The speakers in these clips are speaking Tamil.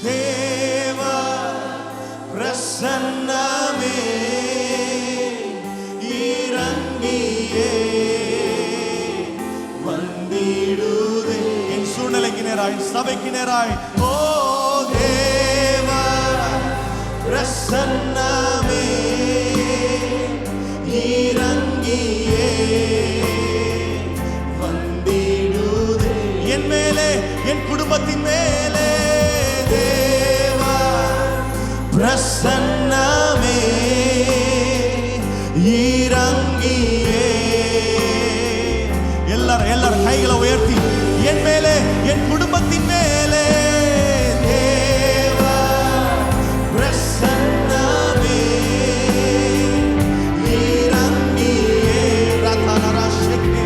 தேவ பிரசன்னமே இறங்கியே வந்திடுதே. என் சூழ்நிலைக்கு நேராய், சபைக்கு நேராய், ஓ தேவ பிரசன்னமே இறங்கியே வந்திடுதே. என் மேலே, என் குடும்பத்தின் மேலே தேவ பிரசன்னமே இறங்கியே. எல்லாரும் கைகளை உயர்த்தி, என் மேலே, என் குடும்பத்தின் மேலே தேவ பிரசன்னமே இறங்கியே. ரதனரஷெக்கே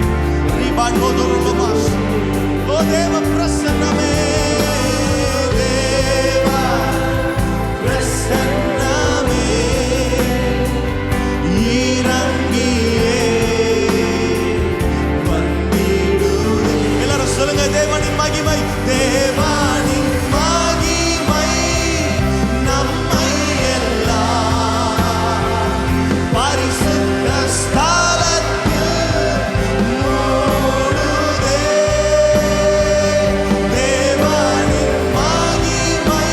ரிபானோதுருமாஸ். ஓ தேவ பிரசன்னமே, தேவ பிரசன்னமே இறங்கியே வந்திடுதே. எல்லாரும் சொல்லுங்க, தேவனின் மகிமை, தேவனின் மகிமை நம்மை எல்லாம் பரிசுத்த ஸ்தலத்தில் மூடுதே. தேவனின் மகிமை,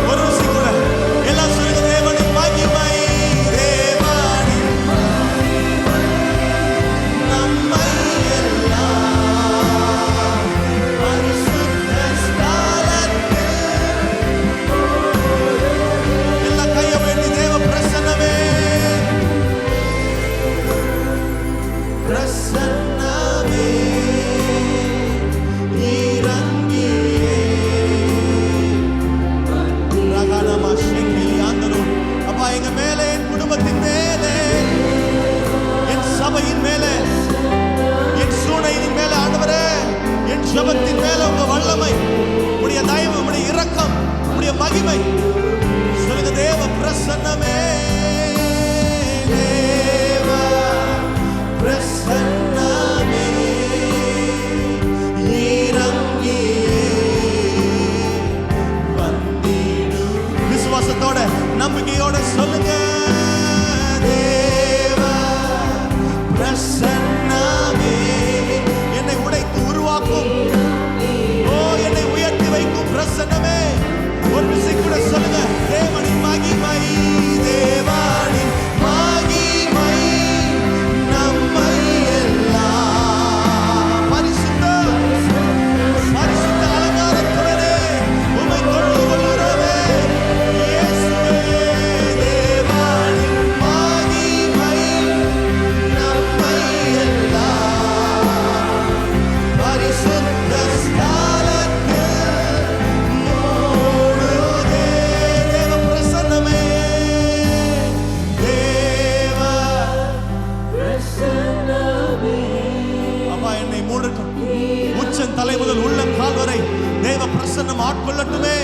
ஒரு விஷயம் கூட எல்லாம் சொல்லுங்க, தேவனின் மகிமை, தேவனின் நம்மை எல்லாம் பரிசுத்த ஸ்தலத்தில். எல்லாம் கையை உயர்த்தி, தேவ பிரசன்னமே பிரசன்னமே இறங்கியே ரகனமா ஷெக்கெலி ஆந்தரும். அப்பா, எங்க மேலே, என் குடும்பத்தின் மேலே, என் சபையின் மேலே, என் சூழ்நிலையின் மேலே ஆண்டவரே, என் ஜெபத்தின் மேலே உங்க வல்லமை, உடைய தயவு, உடைய இரக்கம், உடைய மகிமை. சொல்லுங்க, தேவ பிரசன்னமே, தேவ பிரசன்னமே இறங்கியே வந்திடு. விசுவாசத்தோட, நம்பிக்கையோட சொல்லுங்க, தேவ பிரசன்னமே என்னை உடைத்து உருவாக்கும், ஓ என்னை உயர்த்தி வைக்கும் பிரசன்னமே. ஒரு விஷயம் கூட சொல்லுங்க, தேவனின் மகிமை, தேவனின் மகிமை நம்மை எல்லாம் பரிசுத்த பரிசுத்த அலங்காரத்துடனே உம்மை தொழுது கொள்கிறோமே. இயேசுவே, தேவனின் மகிமை நம்மை எல்லாம் பரிசுத்த ஸ்தலத்தில் மூடுதே. தேவ பிரசன்னமே, தேவ பிரசன்னமே. அப்பா, என்னை மூடட்டும், உச்சன் தலை முதல் உள்ளங்கால் வரை தேவ பிரசன்னம் ஆட்கொள்ளட்டுமே.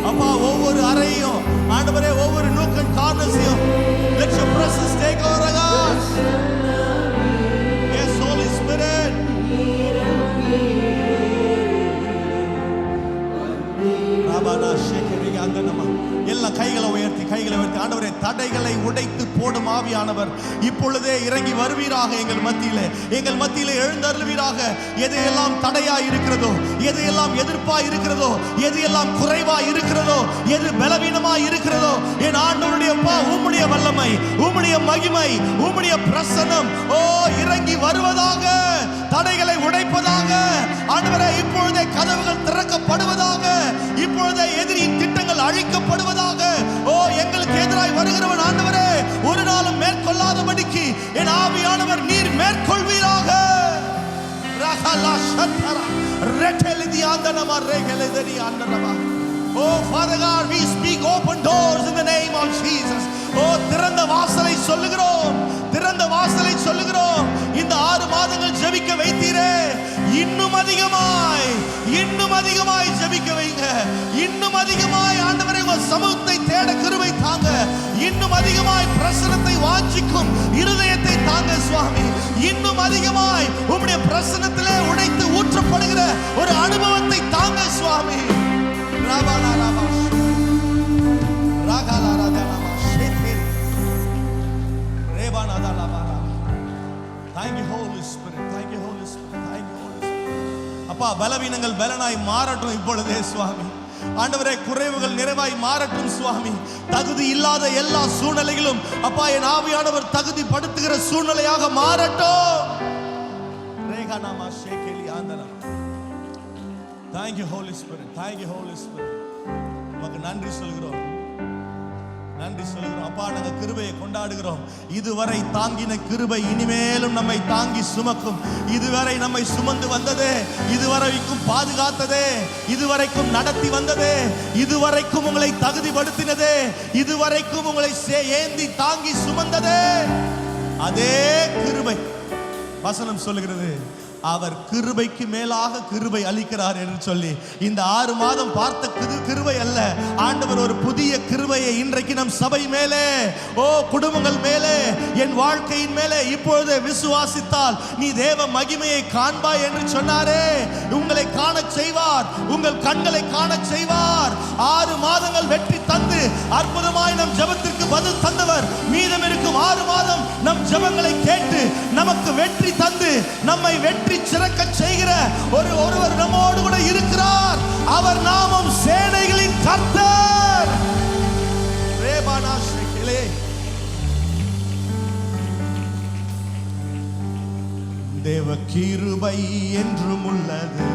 அப்பா, ஒவ்வொரு அறையும் ஆண்டவரே, ஒவ்வொரு நூக் அண்ட் கார்னர்ஸையும் let your presence take over us. Yes, Holy Spirit. ராபானா ஷேகரி ஆந்தனமா. எல்லாம் கைகளை உயர்த்தி, கைகளை உயர்த்தி, ஆண்டவரே, தடைகளை உடைத்து போடும் ஆவியானவர் இப்பொழுதே இறங்கி வருவீராக. எங்கள் மத்தியிலே எழுந்தருள்வீராக. எதையெல்லாம் தடையா இருக்கிறதோ, எதையெல்லாம் எதிர்ப்பா இருக்கிறதோ, எதையெல்லாம் குறைவா இருக்கிறதோ, எது பலவீனமா இருக்கிறதோ, என் ஆண்டவருடைய உம்முடைய வல்லமை, உம்முடைய மகிமை, உம்முடைய பிரசன்னம் ஓ இறங்கி வருவதாக. தடைகளை உடைப்பதாக. ஆண்டவரே, இப்பொழுதே கதவுகள் திறக்கப்படுவதாக. இப்பொழுதே எதிரியின் திட்டங்கள் அழிக்கப்படுவதாக. ஓ, எங்களுக்கு எதிராய் வருகிறவன் ஆண்டவரே ஒரு நாளும் மேற்கொள்ளாதபடிக்கு என் ஆவியானவர் நீர் மேற்கொள்வீராக. Oh Father God, we speak open doors in the name of Jesus. Oh, திறந்த வாசலை சொல்லுகிறோம், திறந்த வாசலை சொல்லுகிறோம். இந்த 6 மாதங்கள் ஜெபிக்க வைத்தீரே, இன்னும் அதிகமாய் ஜெபிக்க வைங்க. இன்னும் அதிகமாய் ஆண்டவரே உங்க சமூகத்தை தேட கிருபை தாங்க. இன்னும் அதிகமாய் பிரசன்னத்தை வாஞ்சிக்கும் இருதயத்தை பிரசன்னத்திலே உடைத்து ஊற்றப்படுகிற ஒரு அனுபவத்தை தாங்க சுவாமி. Thank you Holy Spirit. Thank you Holy Spirit. Thank you Holy Spirit. அப்பா, பலவீனங்கள் பலனாய் மாறட்டும் இப்பொழுதே சுவாமி. ஆண்டவரே, குறைவுகள் நிறைவாய் மாறட்டும் சுவாமி. தகுதி இல்லாத எல்லா சூழ்நிலைகளும் அப்பா என் ஆவியானவர் தகுதி படுத்துகிற சூழ்நிலையாக மாறட்டும். ரேகானாமா ஷேகேலி ஆந்தனா. Thank you Holy Spirit. Thank you Holy Spirit. உமக்கு நன்றி சொல்கிறோம், நன்றி சொல்கிறோம். அப்பா, நாங்க கிருபையை கொண்டாடுகிறோம். இதுவரை தாங்கின கிருபை இனிமேலும் நம்மை தாங்கி சுமக்கும். இதுவரை நம்மை சுமந்து வந்ததே, இதுவரைக்கும் பாதுகாத்ததே, இதுவரைக்கும் நடத்தி வந்ததே, இதுவரைக்கும் உங்களை தகுதிப்படுத்தினதே, இதுவரைக்கும் உங்களை ஏந்தி தாங்கி சுமந்ததே, அதே கிருபை. வசனம் சொல்லுகிறது, அவர் கிருபைக்கு மேலாக கிருபை அளிக்கிறார் என்று சொல்லி. இந்த 6 மாதம் பார்த்த கிருபை அல்ல, ஆண்டவர் ஒரு புதிய கிருபையை இன்றைக்கு நம் சபை மேலே, குடும்பங்கள் மேலே, என் வாழ்க்கையின் மேலே இப்பொழுது விசுவாசித்தால் நீ தேவ மகிமையை காண்பாய் என்று சொன்னாரே. உங்களை காண செய்வார், உங்கள் கண்களை காண செய்வார். 6 மாதங்கள் வெற்றி தந்து அற்புதமாய் நம் ஜெபத்திற்கு பதில் தந்தவர். மீதம் இருக்கும் 6 மாதம் நம் ஜெபங்களை கேட்டு நமக்கு வெற்றி தந்து நம்மை வெற்றி சிறக்க செய்கிற ஒருவர் நம்மோடு கூட இருக்கிறார். அவர் நாமம் சேனைகளின் கர்த்தர். தேவ கிருபை என்றும் உள்ளது,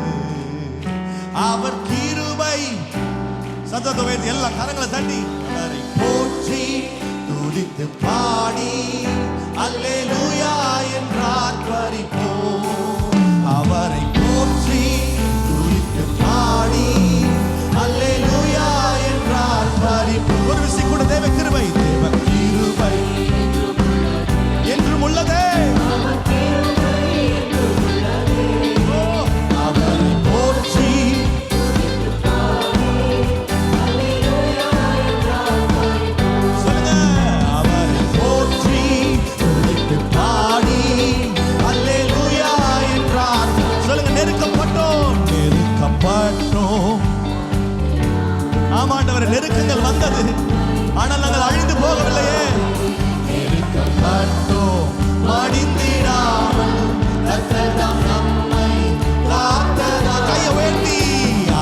அவர் கிருபை. சத்தத்தை உயர்த்தி எல்லா கரங்களை தட்டி அவரை போற்றி துதித்து பாடி அல்லேலூயா என்றார் பரிபோம். அவரை போற்றி துதித்து பாடி அல்லேலூயா என்றார் பரிபோம். ஒரு விசை கூட தேவ கிருபை, தேவ கிருபை என்றும் உள்ளதே. அவரை போற்றி நெருக்கங்கள் வந்தது, ஆனால் நாங்கள் அழிந்து போகவில்லையே. நெருக்கப்பட்டோம் மடிந்திடாமல் நம்மை காத்ததால். கையை உயர்த்தி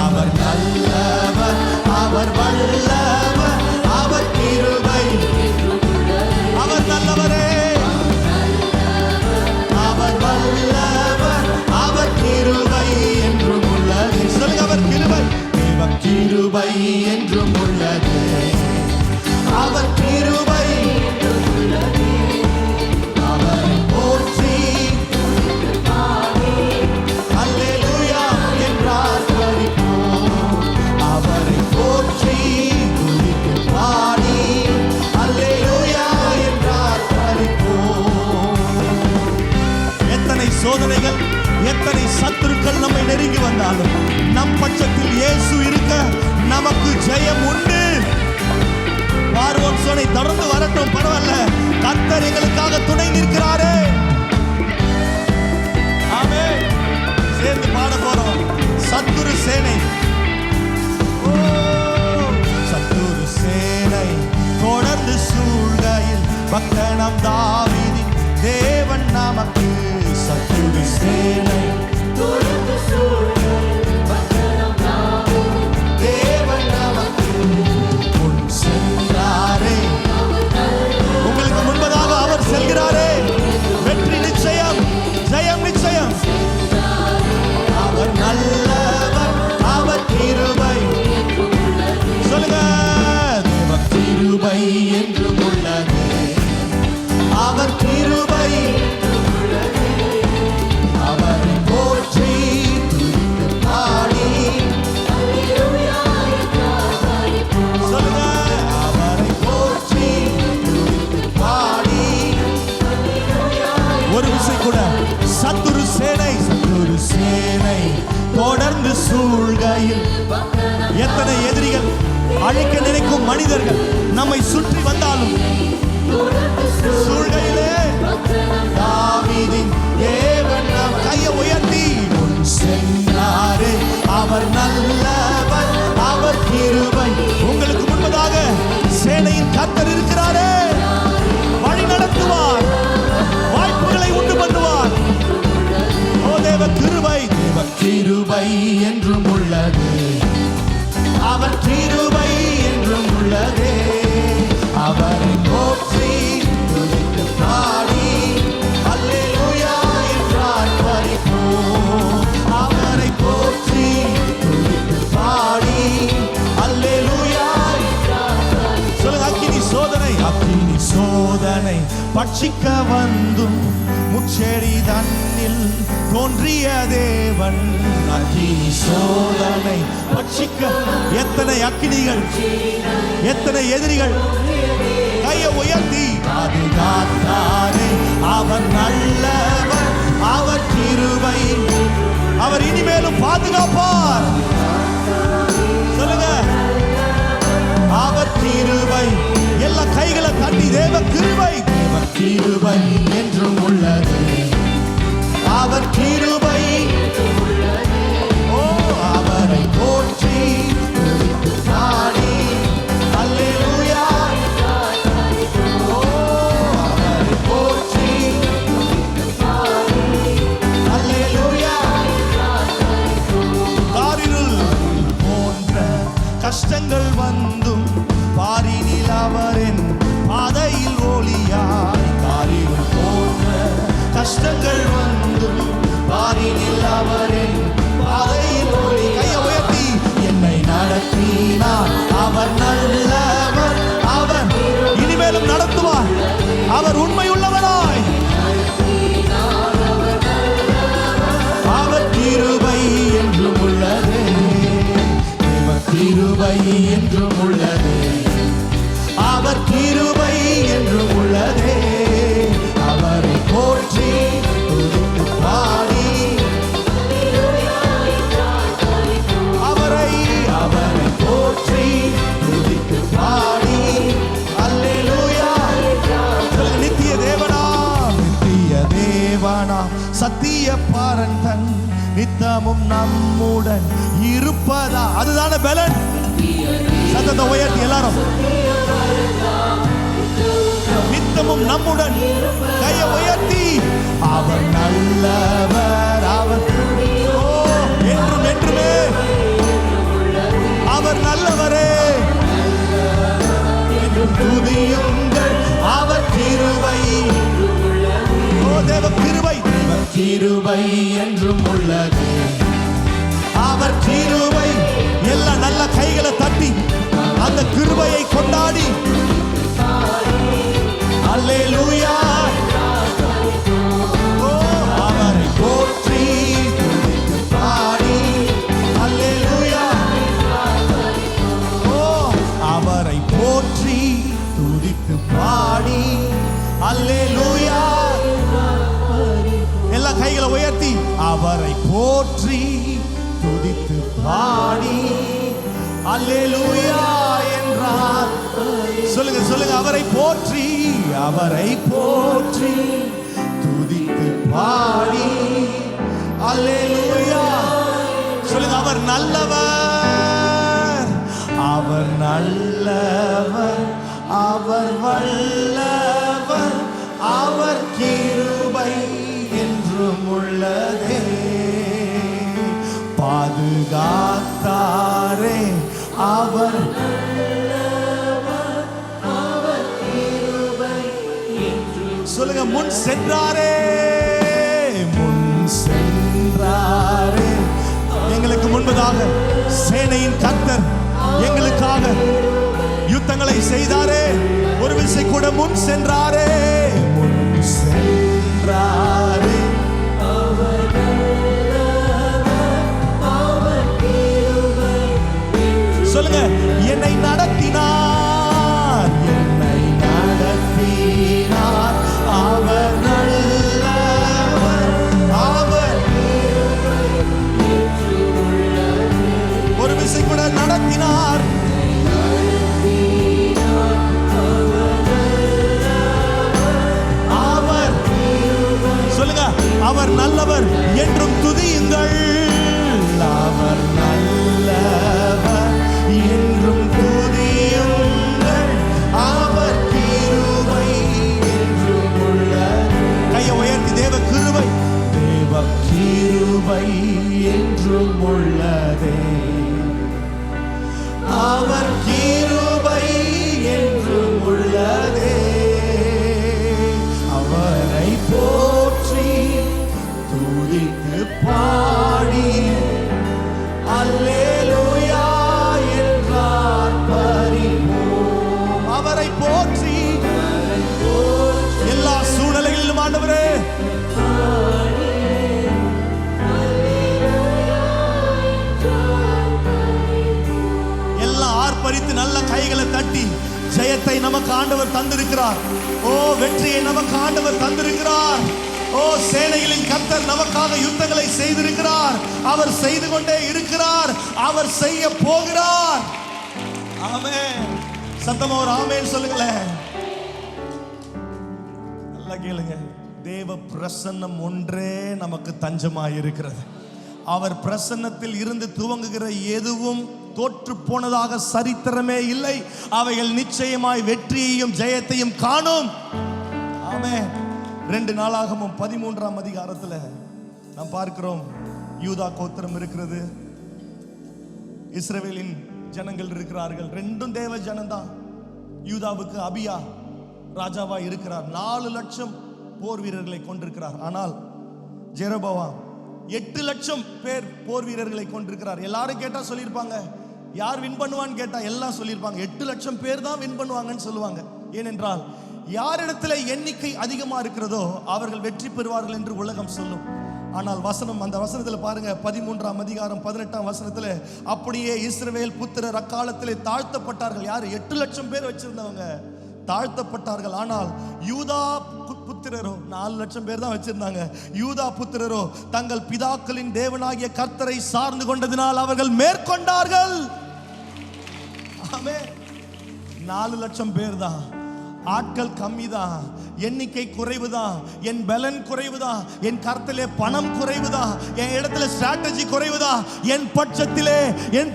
அவர் நல்லவர், அவர் வல்லவர், அவர் கிருபை, அவர் நல்லவரே, அவர் வல்லவர், அவர் கிருபை என்றும் உள்ளது. சொல்லுங்க, அவர் கிருபை, கிருபை என்றும் உள்ளது, அவர் கிருபை. அவரை போற்றி அல்லேலூயா என்றார் பரிபோம். அவரை போற்றி துதித்து பாடி அல்லேலூயா என்றார் பரிபோம். எத்தனை சோதனைகள், எத்தனை சத்துருக்கள் நம்மை நெருங்கி வந்தாலும் நம் பட்சத்தில் இயேசு இருக்க நமக்கு ஜெயம் உண்டு. பார்வோன் சோனை தொடர்ந்து வரட்டும், பரவாயில்ல, கர்த்தர் எங்களுக்காக துணை நிற்கிறாரே. ஆமென். சேர்ந்து பாட போறோம். சத்துரு சேனை, சத்துரு சேனை தொடர்ந்து சூழ்கையில் பக்தனாம் தாவீதின் தேவன் நமக்கு. சத்துரு சேனை தொடர்ந்து சூழ்கையில் பக்தனாம் தாவீதின் தேவன் நமக்கு முன் சென்றாரே. உங்களுக்கு முன்பதாக அவர் செல்கிறாரே. வெற்றி நிச்சயம், ஜெயம் நிச்சயம். அவர் நல்லவர், அவர் கிருபை. சொல்லுங்க, தேவ கிருபை என்றும் உள்ளது, அவர் கிருபை. அவரை போற்றி துதித்து பாடி சொல்லுங்க, அவரை போற்றி துதித்து பாடி. ஒரு விசை கூட. சத்துரு சேனை, சத்துரு சேனை தொடர்ந்து சூழ்கையில். எத்தனை எதிரிகள், அழிக்க நினைக்கும் மனிதர்கள் நம்மை சுற்றி வந்தாலும் சூழ்கையிலே தாவீதின் தேவன் நாம். கையை கிருபை என்றும் உள்ளது, அவர் கிருபை என்றும் உள்ளதே. அவரை போற்றி துதித்து பாடி அல்லேலூயா என்றால் பறிப்போம். அவரை போற்றி துதித்து பாடி அல்லேலூயா. சொல்லுங்க, அக்கினி சோதனை, அக்கினி சோதனை பட்சிக்க வந்தும் முச்செடி தன்னில் தோன்றிய தேவன். அக்கினி சோதனை பட்சிக்க, எத்தனை அக்கினிகள், எத்தனை எதிரிகள் கையை உயர்த்தி பாதுகாத்தாரே. அவர் நல்லவர், அவர் கிருபை, அவர் இனிமேலும் பாதுகாப்பார். சொல்லுங்க, அவர் கிருபை. எல்லா கைகளை தட்டி தேவ கிருபை, தேவ கிருபை என்றும் உள்ளது, அவர் கிருபை. ஓ, அவரை போற்றி துதித்து பாடி அல்லேலூயா. ஓ, அவரை போற்றி அல்லேலூயா. காரிருள் போன்ற கஷ்டங்கள் வந்தும் பாரினில் அவரின் பாதையில் ஒளியாய். காரிருள் போன்ற கஷ்டங்கள் வந்தும் பாரினில் அவரின் பாதையில் ஒளி. கையை உயர்த்தி என்னை நடத்தினார், அவர் நல்லவர், அவர் இனிமேலும் நடத்துவார், அவர் உண்மை உள்ளவராய். அவர் கிருபை என்றும் உள்ளது, கிருபை என்றும் உள்ளது, அவர் கிருபை என்றும் உள்ளதே. அவரை போற்றி துதித்து பாடி அவரை போற்றி துதித்து பாடி அல்லேலூயா. நித்திய தேவனாம், நித்திய தேவனாம் சத்திய பாரன் தன் நித்தமும் நம்முடன் இருப்பதா. அதுதான பலன். சத்தத்தை உயர்த்தி எல்லாரும், நித்தமும் நம்முடன். கையை உயர்த்தி அவர் நல்லவர், அவர் என்றும் என்றுமே அவர் நல்லவரே. துதியுங்கள் அவர் கிருபை. ஓ, தேவ கிருபை, தேவ கிருபை என்றும் உள்ளது, அவர் கிருபை. எல்லா நல்ல கைகளை தட்டி அந்த கிருபையை கொண்டாடி அல்லேலூயா. ஓ, அவரை போற்றி துதித்து பாடி அல்லேலூயா. ஓ, அவரை போற்றி துதித்து பாடி அல்லேலூயா. எல்லா கைகளை உயர்த்தி அவரை போற்றி துதித்து பாடி அல்லேலூயா என்றார். சொல்லுங்க, சொல்லுங்க, அவரை போற்றி, அவரை போற்றி துதித்து பாடி அல்லேலூயா. சொல்லுங்க, அவர் நல்லவர், அவர் நல்லவர், அவர் வல்லவர், அவர் கிருபை என்றும் உள்ளதே. பாதுகாத்தாரே, அவர் சொல்லுங்க, முன் சென்றாரே, முன் சென்றாரே. எங்களுக்கு முன்பதாக சேனையின் கர்த்தர் எங்களுக்காக யுத்தங்களை செய்தாரே. ஒரு விசை கூட முன் சென்றாரே, முன் சென்றாரே. சொல்லுங்க, என்னை நடத்தினார், என்னை நடத்தினார், அவர் நல்லவர், அவர் ஒரு விசை கூட நடத்தினார். அவர் சொல்லுங்க, அவர் நல்லவர் என்றும் துதியுங்கள், அவர் நல்லவர் என்றும் துதியுங்கள், அவர் கிருபை என்றும் உள்ளது. கையை உயர்த்தி தேவ கிருபை, தேவ கிருபை என்றும் ஜெயத்தை நமக்கு ஆண்டவர் தந்திருக்கிறார். ஓ, வெற்றியை நமக்கு ஆண்டவர் தந்திருக்கிறார். ஓ, சேனைகளின் கர்த்தர் நமக்காக யுத்தங்களை செய்திருக்கிறார். அவர் செய்து கொண்டே இருக்கிறார். அவர் செய்ய போகிறார். ஆமென். சத்தமா ஒரு ஆமென் சொல்லுங்களேன். நல்லா கேளுங்க. தேவ பிரசன்னம் ஒன்றே நமக்கு தஞ்சமாய் இருக்கிறது. அவர் பிரசன்னத்தில் இருந்து துவங்குகிற எதுவும் தோற்று போனதாக சரித்திரமே இல்லை. அவைகள் நிச்சயமாய் வெற்றியையும் ஜெயத்தையும் காணும். ஆமென். 2 நாளாகமம் 13ஆம் அதிகாரத்துல நாம் பார்க்கிறோம். யூதா கோத்திரம் இருக்கிறது, இஸ்ரவேலின் ஜனங்கள் இருக்கிறார்கள். ரெண்டும் தேவ ஜனம்தான். யூதாவுக்கு அபியா ராஜாவா இருக்கிறார். 4 லட்சம் போர் வீரர்களை கொண்டிருக்கிறார். ஆனால் ஜெரொபோவாம் 8 லட்சம் பேர் போர் வீரர்களை கொண்டிருக்கிறார். எல்லாரும் கேட்டா சொல்லியிருப்பாங்க, யார் வின் பண்ணுவான்னு கேட்டா எல்லாம் சொல்லியிருப்பாங்க 8 லட்சம் பேர் தான் வின் பண்ணுவாங்கன்னு சொல்லுவாங்க. ஏனென்றால் யாரிடத்துல எண்ணிக்கை அதிகமா இருக்கிறதோ அவர்கள் வெற்றி பெறுவார்கள் என்று உலகம் சொல்லும். ஆனால் வசனம், அந்த வசனத்துல பாருங்க, 13ஆம் அதிகாரம் 18ஆம் வசனத்துல, அப்படியே இஸ்ரவேல் புத்திரர் அக்காலத்திலே தாழ்த்தப்பட்டார்கள். யாரு? 8 லட்சம் பேர் வச்சிருந்தவங்க தாழ்த்தப்பட்டார்கள். ஆனால் யூதா புத்திரரோ 4 லட்சம் பேர் தான் வச்சிருந்தாங்க. யூதா புத்திரரோ தங்கள் பிதாக்களின் தேவனாகிய கர்த்தரை சார்ந்து கொண்டதினால் அவர்கள் மேற்கொண்டார்கள். ஆமென். 4 லட்சம் பேர் தான். ஆட்கள் கம்மி தான், எண்ணிக்கை குறைவுதான், என் பலன் குறைவுதான், என் கர்த்தலே பணம் குறைவுதான், என் இடத்துல ஸ்ட்ராட்டஜி குறைவுதான். என்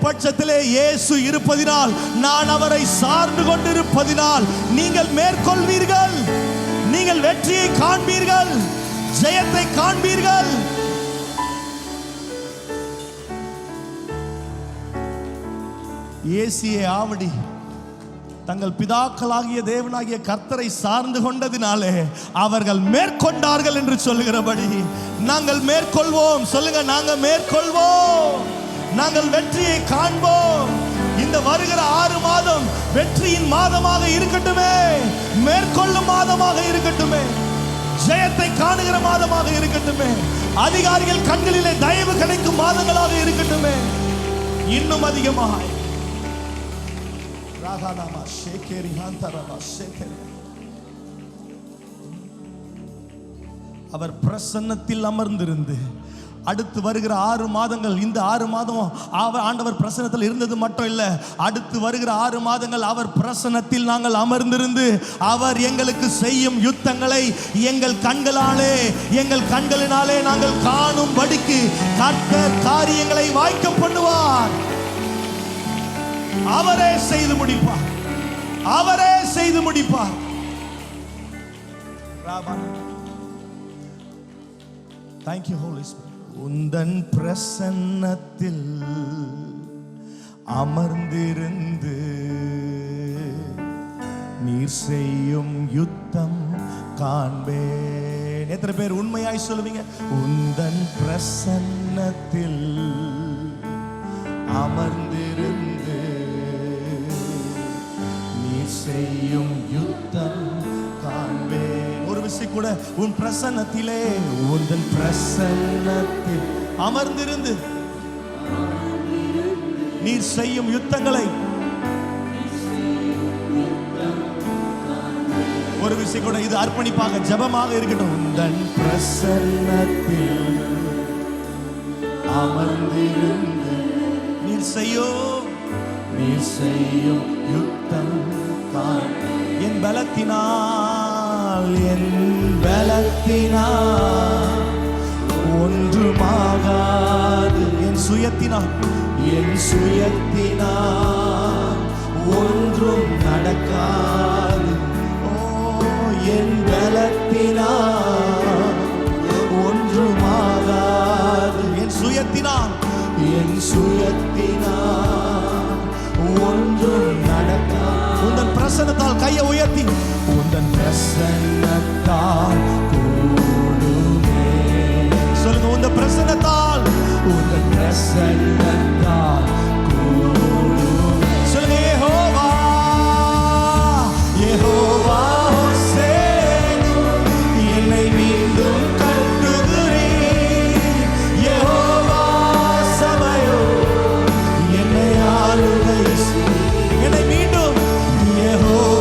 பட்சத்திலே இயேசு இருப்பதினால், நான் அவரை சார்ந்து கொண்டிருப்பதினால் நீங்கள் மேற்கொள்வீர்கள். நீங்கள் வெற்றியை காண்பீர்கள், ஜெயத்தை காண்பீர்கள். ஏசியே ஆவடி தங்கள் பிதாக்களாகிய தேவனாகிய கர்த்தரை சார்ந்து கொண்டதினாலே அவர்கள் மேற்கொண்டார்கள் என்று சொல்லுகிறபடி நாங்கள் மேற்கொள்வோம். சொல்லுங்க, நாங்கள் மேற்கொள்வோம். நாங்கள் வெற்றியை காண்போம். இந்த வருகிற 6 மாதம் வெற்றியின் மாதமாக இருக்கட்டுமே, மேற்கொள்ளும் மாதமாக இருக்கட்டுமே, ஜெயத்தை காணுகிற மாதமாக இருக்கட்டுமே, அதிகாரிகள் கண்களிலே தயவு கிடைக்கும் மாதங்களாக இருக்கட்டுமே. இன்னும் அதிகமாய் அவர் பிரசன்னத்தில் அமர்ந்திருந்து அடுத்து வருகிற 6 மாதங்கள், இந்த 6 மாதம் ஆண்டவர் பிரசன்னத்தில் இருந்தது மட்டும் இல்ல, அடுத்து வருகிற 6 மாதங்கள் அவர் பிரசன்னத்தில் நாங்கள் அமர்ந்திருந்து அவர் எங்களுக்கு செய்யும் யுத்தங்களை எங்கள் கண்களினாலே நாங்கள் காணும்படிக்கு கர்த்தர் காரியங்களை வாய்க்க பண்ணுவார். அவரே செய்து முடிப்பார். அவரே செய்து முடிப்பார். Thank you, Holy Spirit. உந்தன் பிரசன்னத்தில் அமர்ந்திருந்து நீர் செய்யும் யுத்தம் காண்பேன். எத்தனை பேர் உண்மையாய் சொல்லுவீங்க? உந்தன் பிரசன்னத்தில் அமர்ந்திருந்து செய்யும் யுத்தம் காண்பேன். ஒரு விஷயம் கூட, உன் பிரசன்னத்திலே, உந்தன் பிரசன்னத்தில் அமர்ந்திருந்து நீ செய்யும் யுத்தங்களை. ஒரு விஷயம் கூட, இது அர்ப்பணிப்பாக ஜெபமாக இருக்கட்டும். உந்தன் பிரசன்னத்தில் அமர்ந்திருந்து நீ செய்யும் யுத்தம் என் பலத்தினால் ஒன்றுமாகாது. என் சுயத்தினால் ஒன்றும் நடக்காது. ஓ, என் பலத்தினால் ஒன்றுமாகாது. என் சுயத்தினால் ஒன்றும் நடக்காது. உந்தன் பிரசன்னத்தால் கையை உயர்த்தி, உந்தன் பிரசன்னத்தால் கூடுமே. சொல்லுங்க, உந்தன் பிரசன்னத்தால் கூடுமே. சொல்லுங்க, யெகோவா யெகோவா ஹோசேனு என்னை மீண்டும் கட்டுகிறீர். யெகோவா சபையோ என்னை ஆளுகை என்னை மீண்டும். யெகோவா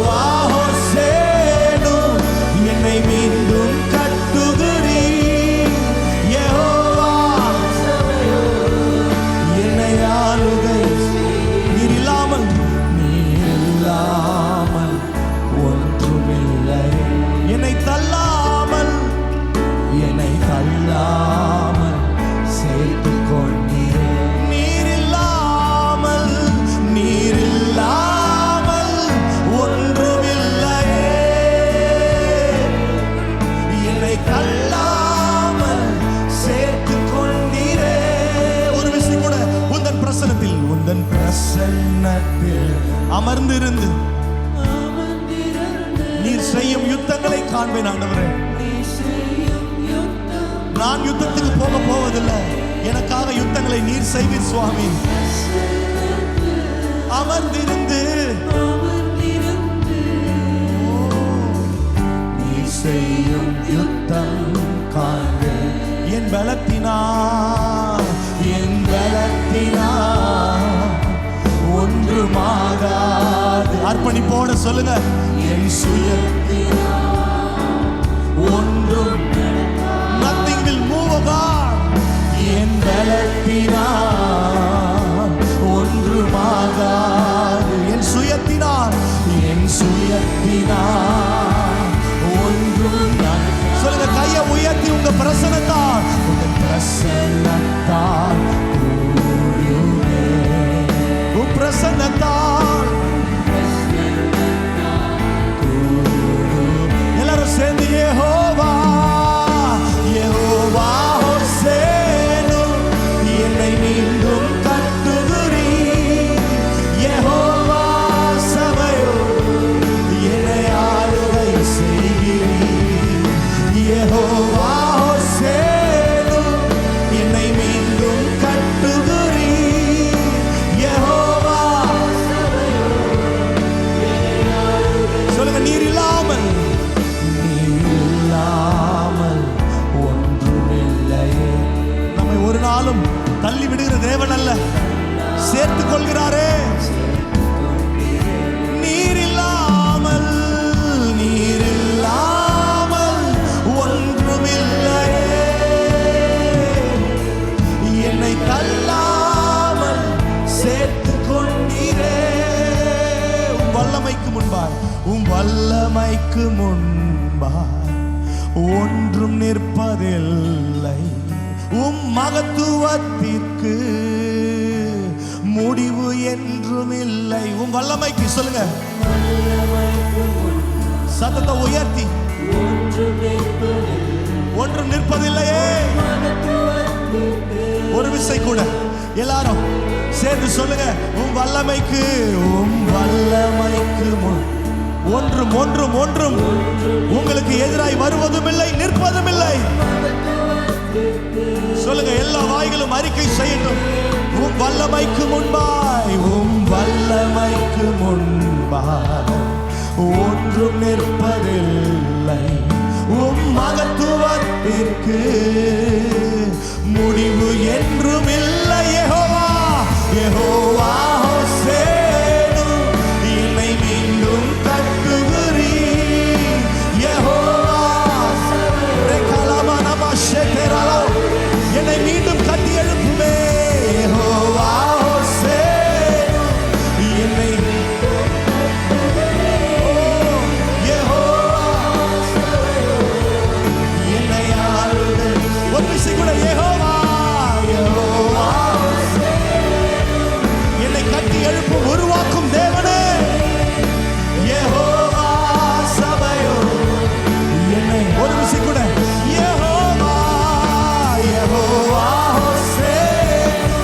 பிரசன்னத்தில் அமர்ந்திருந்து நீர் செய்யும் யுத்தங்களை காண்பேன் ஆண்டவரே. நான் யுத்தத்துக்கு போவதில்லை, எனக்காக யுத்தங்களை நீர் செய்வீர் சுவாமி. அமர்ந்திருந்து நீர் செய்யும் யுத்தம் காண்பேன். என் பலத்தினா ஒன்றுமாகாது. அர்ப்பணிப்போட சொல்லுங்க. என் சுயத்தினா ஒன்றும் nothing will move God. என் பலத்தினா ஒன்றுமாகாது. என் சுயத்தினால் ஒன்றும் சொல்லுங்க. கையை உயர்த்தி உங்க பிரசன்னத்தால் பிரசன்னத்தால் எல்லாரும் சேர்ந்து யெகோவா யெகோவா ஹோசேனு என்னை மீண்டும் கட்டுகிறீ. யெகோவா சபையோ என்னை ஆளுகை செய்கிறீ. யெகோவா ஹோசேனு என்னை மீண்டும் கட்டுகிறீ. யெகோவா சொல்லுங்க. நீர் இல்லாமல் ஒன்றுமில்லையே. நம்மை ஒரு நாளும் தள்ளி விடுகிற தேவன் அல்ல, சேர்த்துக் கொள்கிறாரே. நீர் இல்லாமல் ஒன்றுமில்லையே. என்னை தள்ளாமல் சேர்த்துக் கொண்டீரே. உம் வல்லமைக்கு முன்பாய் ஒன்றும் நிற்பதில்லை. உம் மகத்துவத்திற்கு முடிவு என்றும் இல்லை. உம் வல்லமைக்கு சொல்லுங்க. சத்தத்தை உயர்த்தி ஒன்றும் நிற்பதில்லையே. ஒரு விசை கூட எல்லாரும் சேர்ந்து சொல்லுங்க. உம் வல்லமைக்கு ஒன்றும் உங்களுக்கு எதிராய் வருவதும் இல்லை, நிற்பதும் இல்லை. சொல்லுங்க. எல்லா வாய்களும் அறிக்கை செய்யட்டும். உம் வல்லமைக்கு முன்பாய் ஒன்றும் நிற்பதில்லை. உம் மகத்துவத்திற்கு முடிவு என்றும் இல்லை. யெகோவா யெகோவா ஹோசேனு என்னை மீண்டும் கட்டுகிறீ. யெகோவா என்னை மீண்டும் கட்டி எழுப்புமே. யெகோவா ஹோசேனு என்னை ஒரு விஷயம் கூட. யெகோவா என்னை கட்டி எழுப்பும் உருவாக்கும் தேவனே. யெகோவா சபையோ என்னை ஒரு விஷயம் கூட. யெகோவா ஹோசேனு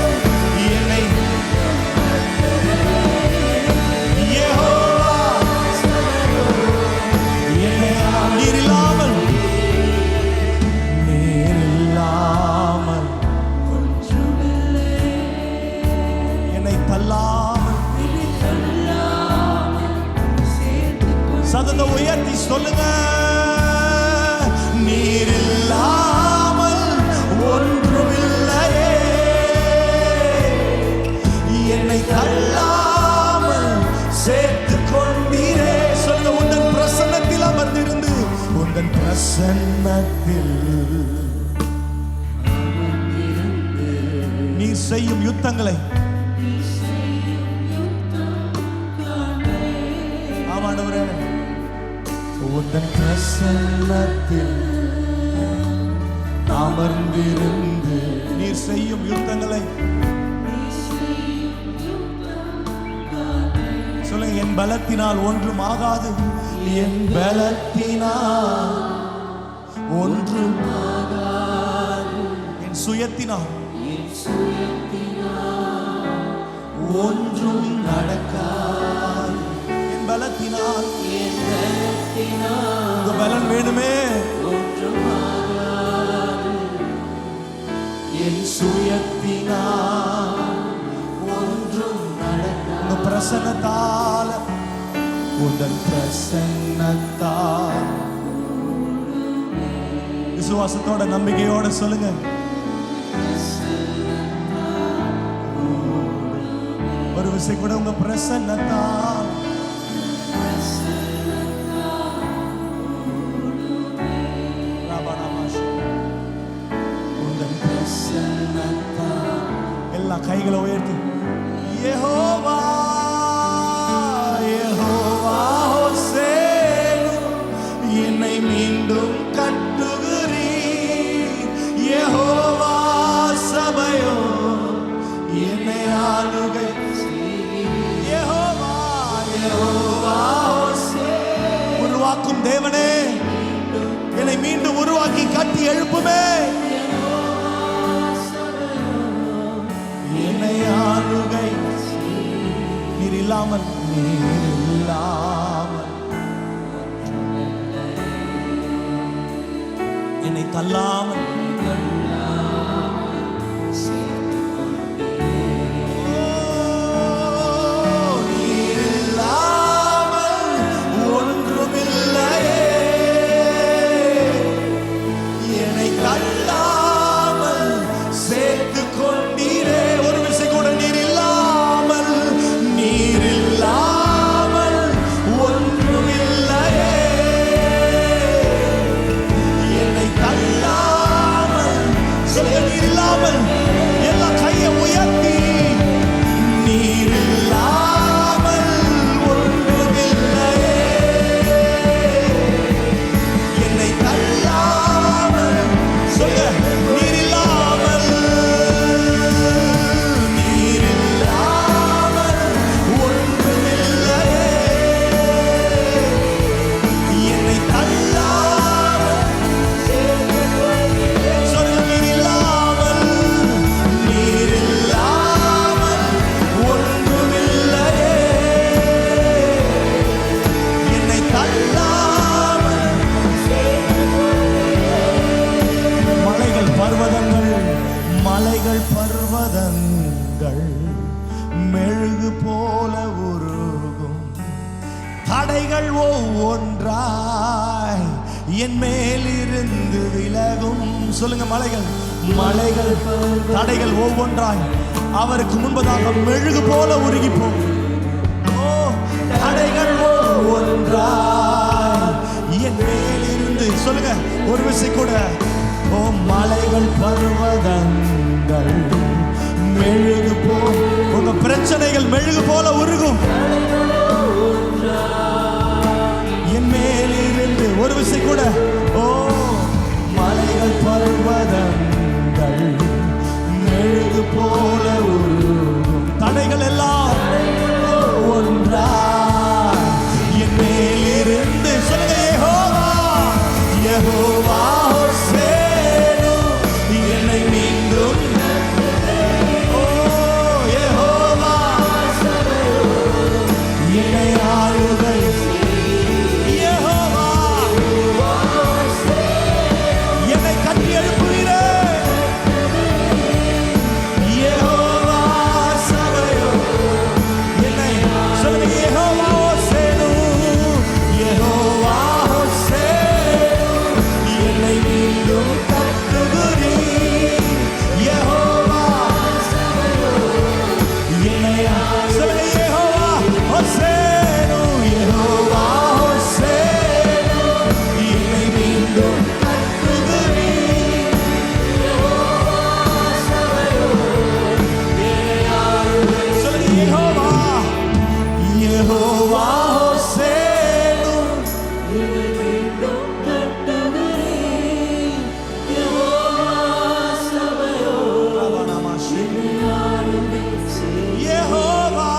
என்னை யெகோவா என்னை நீர் இல்லாமல் என்னை தள்ளாமல் சத்தத்தை உயர்த்தி சொல்லுங்க. நீர் இல்லாமல் ஒன்றுமில்லையே. என்னை தள்ளாமல் சேர்த்துக் கொண்டீரே. சொல்லுங்க. உந்தன் பிரசன்னத்தில் அமர்ந்திருந்து உந்தன் பிரசன்னத்தில் நீர் செய்யும் யுத்தங்களை ஆமாண்டவரே. உந்தன் பிரசன்னத்தில் அமர்ந்திருந்து நீர் செய்யும் யுத்தங்களை சொல்லுங்க. என் பலத்தினால் ஒன்றும் ஆகாது. என் பலத்தினால் ஒன்றும் ஆகாது. என் சுயத்தினால் ஒன்றும் நடக்காது. என் பலத்தினால் உங்க பலன் வேணுமே. என் சுயத்தினால் ஒன்றும் நடக்காது. உங்க பிரசன்னத்தால், உங்கள் பிரசன்னத்தால். விசுவாசத்தோட நம்பிக்கையோட சொல்லுங்க. ஒரு விசை கூட உங்க பிரசன்னத்தால். எல்லா கைகளை உயர்த்தி யெகோவா யெகோவா ஹோசேனு என்னை மீண்டும் கட்டுகிறீர். யெகோவா சபையோ என்னை ஆளுகை. யெகோவா யெகோவா ஹோசேனு உருவாக்கும் தேவனே, என்னை மீண்டும் உருவாக்கி கட்டி எழுப்புமே. என்னை ஆளுகை நீர் இல்லாமல், நீர் இல்லாமல் என்னை தள்ளாமல், நீர் இல்லாமல் ஒன்றுமில்லையே. என்னை தள்ளாமல் சேர்த்து கொண்டீரே. ஒரு விசை கூட நீர் இல்லாமல், நீர் இல்லாமல் ஒன்றுமில்லையே. என்னை தள்ளாமல் சொல்லுங்க, நீர் இல்லாமல். எல்லா கையை உயர்த்தி நீர் இல்லாமல் ஒன்றுமில்லையே. என்னை தள்ளாமல் சொல்லுங்க, நீர் இல்லாமல், நீர் இல்லாமல் ஒன்றுமில்லையே. என்னை தள்ளாமல் சொல்லுங்க, நீர் இல்லாமல், நீர் இல்லாமல் ஒன்றுமில்லையே. என்னை தள்ளாமல். மலைகள் பர்வதங்கள், மலைகள் பர்வதங்கள் மெழுகு போல உருகும். தடைகள் ஒவ்வொன்றாய் என் மேலிருந்து விலகும். சொல்லுங்க, மலைகள், மலைகள் தடைகள் ஒவ்வொன்றாய் அவருக்கு முன்பதாக மெழுகு போல உருகி போகும். ஓ, தடைகள் ஒவ்வொன்றாய் என் மேலிருந்து. சொல்லுங்க ஒரு விசை கூட. ஓ, மலைகள் பர்வதங்கள் மெழுகு போல். உங்க பிரச்சனைகள் மெழுகு போல உருகும் என் மேலிருந்து. ஒரு விசை கூட. ஓ, மலைகள் பர்வதங்கள் மெழுகு போல உருகும். தடைகள் எல்லாம் ஒன்றாய் என் மேலிருந்து. சொல்லுங்க, யெகோவா யெகோவா ஹோசேனு என்னை மீண்டும். ஓ, யெகோவா என்னை ஆளுகை. யெகோவா என்னை கட்டி எழுப்புவீரே. யெகோவா சபையோ என்னை சொல்லுங்க, யெகோவா ஹோசேனு யெகோவா ஹோசேனு என்னை மீண்டும் கட்டுகிறீர். யெகோவா என்னை சொல்லுங்க, யெகோவா ஹோசேனு யெகோவா ஹோசேனு என்னை மீண்டும் கட்டுகிறீர். சொல்லுங்க, யெகோவா யெகோவா ஹோசேனு என்னை மீண்டும் கட்டுகிறீர். யெகோவா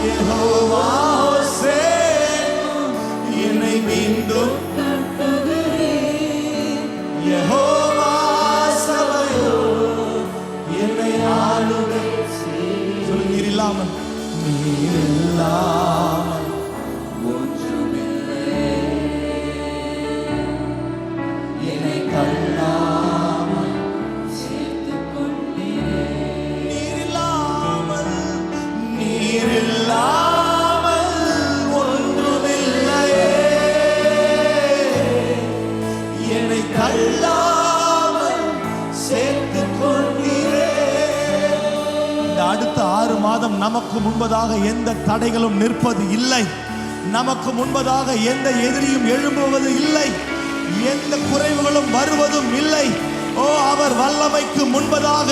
யெகோவா ஹோசேனு என்னை மீண்டும் கட்டுகிறீர். தள்ளாமல் சேர்த்து கொண்டீரே. இந்த அடுத்த 6 மாதம் நமக்கு முன்பதாக எந்த தடைகளும் நிற்பது இல்லை. நமக்கு முன்பதாக எந்த எதிரியும் எழும்புவது இல்லை. எந்த குறைவுகளும் வருவதும் இல்லை. ஓ, அவர் வல்லமைக்கு முன்பதாக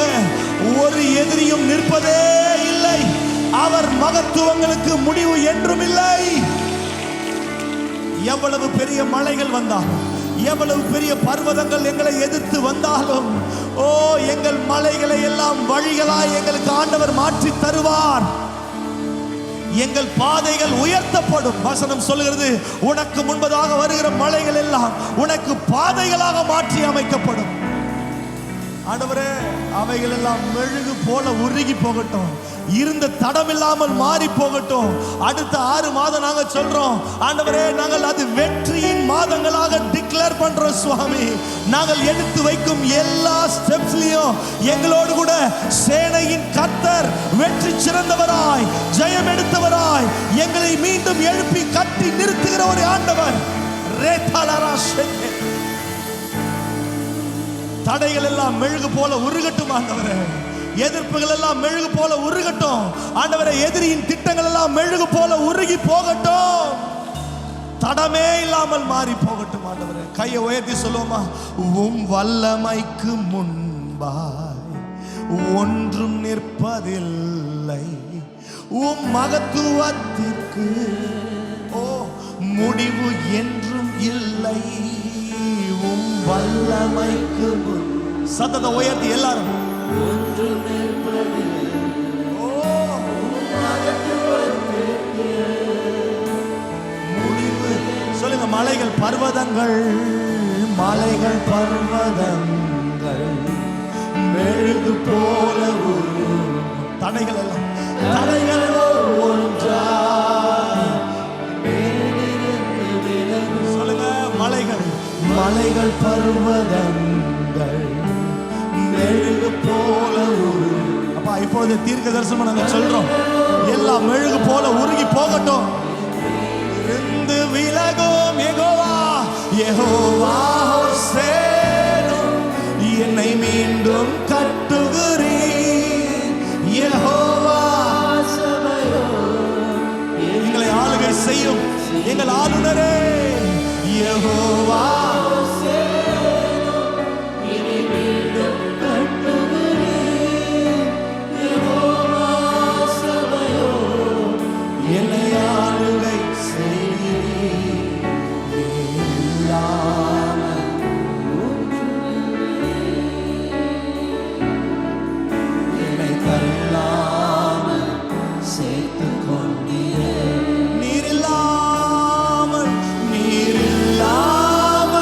ஒரு எதிரியும் நிற்பதே இல்லை. அவர் மகத்துவங்களுக்கு முடிவு என்றும் இல்லை. எவ்வளவு பெரிய மலைகள் வந்தாலும், எவ்வளவு பெரிய பர்வதங்கள் எங்களை எதிர்த்து வந்தாலும், ஓ, எங்கள் மலைகளை எல்லாம் வழிகளாய் எங்களுக்கு ஆண்டவர் மாற்றி தருவார். எங்கள் பாதைகள் உயர்த்தப்படும். வசனம் சொல்கிறது, உனக்கு முன்பதாக வருகிற மலைகள் எல்லாம் உனக்கு பாதைகளாக மாற்றி அமைக்கப்படும். ஆண்டவரே, அவைகள் எல்லாம் மெழுகு போல உருகி போகட்டும். இருந்த தடம் இல்லாமல் மாறி போகட்டும். அடுத்த 6 மாதம் நாங்க சொல்றோம், ஆண்டவரே, நாங்கள் அது வெற்றியின் மாதங்களாக டிக்ளேர் பண்றோம் சுவாமி. நாங்கள் எடுத்து வைக்கும் எல்லா ஸ்டெப்ஸ்லயும் எங்களோடு கூட சேனையின் கர்த்தர் வெற்றி சிறந்தவராய், ஜெயம் எடுத்தவராய், எங்களை மீண்டும் எழுப்பி கட்டி நிறுத்துகிற ஒரு ஆண்டவர். தடைகள் எல்லாம் மெழுகு போல உருகட்டும் ஆண்டவரே. எதிர்ப்புகள் எல்லாம் மெழுகு போல உருகட்டும் ஆண்டவரே. எதிரியின் திட்டங்கள் எல்லாம் மெழுகு போல உருகி போகட்டும். தடமே இல்லாமல் மாறி போகட்டும் ஆண்டவரே. கையை உயர்த்தி சொல்லுவோமா? உம் வல்லமைக்கு முன்பாய் ஒன்றும் நிற்பதில்லை. உம் மகத்துவத்திற்கு ஓ முடிவு என்றும் இல்லை. உம் வல்லமைக்கு முன் சத்தத்தை உயர்த்தி எல்லாரும் முடிவு சொல்லுங்க. மலைகள் பர்வதங்கள், மலைகள் பர்வதங்கள் மெழுகு போல தடைகள் எல்லாம் தடைகள் ஒன்றாய் சொல்லுங்க. மலைகள் மலைகள் பர்வதங்கள் மெழுகு போல அப்பா, இப்பொழுது தீர்க்க தரிசனம் நாங்க சொல்றோம், எல்லாம் மெழுகு போல உருகி போகட்டும். இருந்து விலகும் யெகோவா, யெகோவா ஹோசேனும் என்னை மீண்டும் கட்டுகிறீர். யெகோவா எங்களை ஆளுகை செய்யும் எங்கள் ஆளுநரே. யெகோவா நீர் இல்லாமல்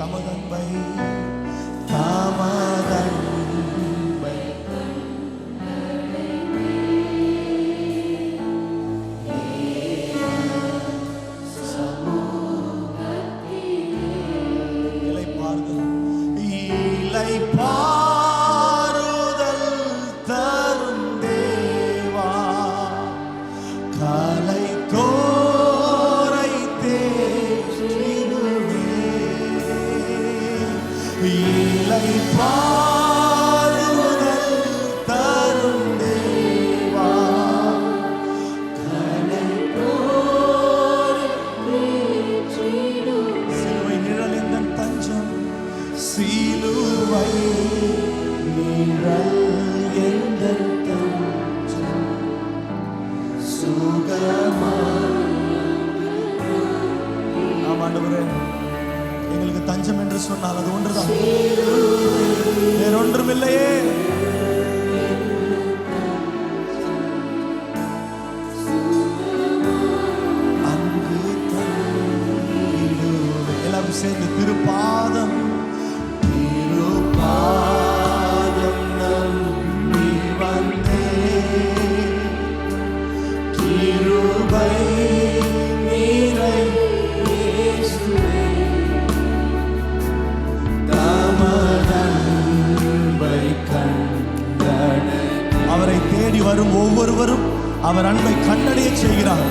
தமதன்பை தமதன்பை இளைப்பாறுதல் தரும் தேவா காலை தோரை தேற்றிடுவே இளைப்பாறுதல் தரும் தேவா காலை தோரை தேற்றிடுவே சிலுவை நிழல் எந்தன் தஞ்சம் சிலுவை நிழல் எந்தன் தஞ்சம் ஆண்டவரே எங்களுக்கு தஞ்சம் என்று சொன்னால் அது ஒன்றுதான், வேறொன்றும் இல்லையே. அங்கு எல்லாரும் சேர்ந்து திருப்பாதம் திருப்பாதம் நம்பி வந்தே கிருபை நீரை இயேசுவே தமதன்பை கண்டடை அவரை தேடி வரும் ஒவ்வொருவரும் அவர் அன்பை கண்டடைய செய்கிறார்.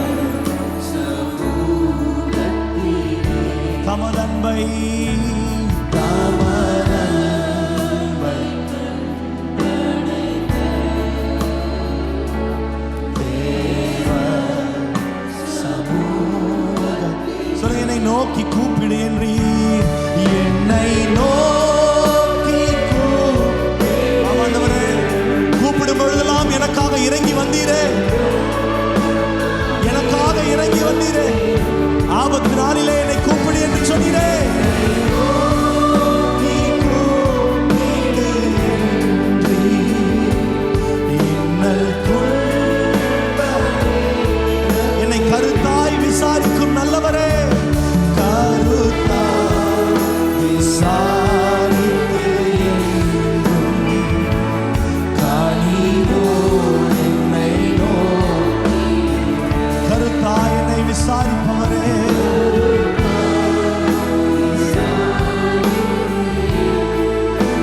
தமதன்பை தமதன்பை என்னை நோக்கி கூப்பிடு என்று என்னை நோக்கி கூப்பிடும் பொழுதெல்லாம் எனக்காக இறங்கி வந்தீரே, எனக்காக இறங்கி வந்தீரே. ஆபத்து நாளிலே என்னை கூப்பிடு என்று சொன்னீரே. என்னை கருத்தாய் விசாரிக்கும் நல்லவரே, விசாரிப்பவரே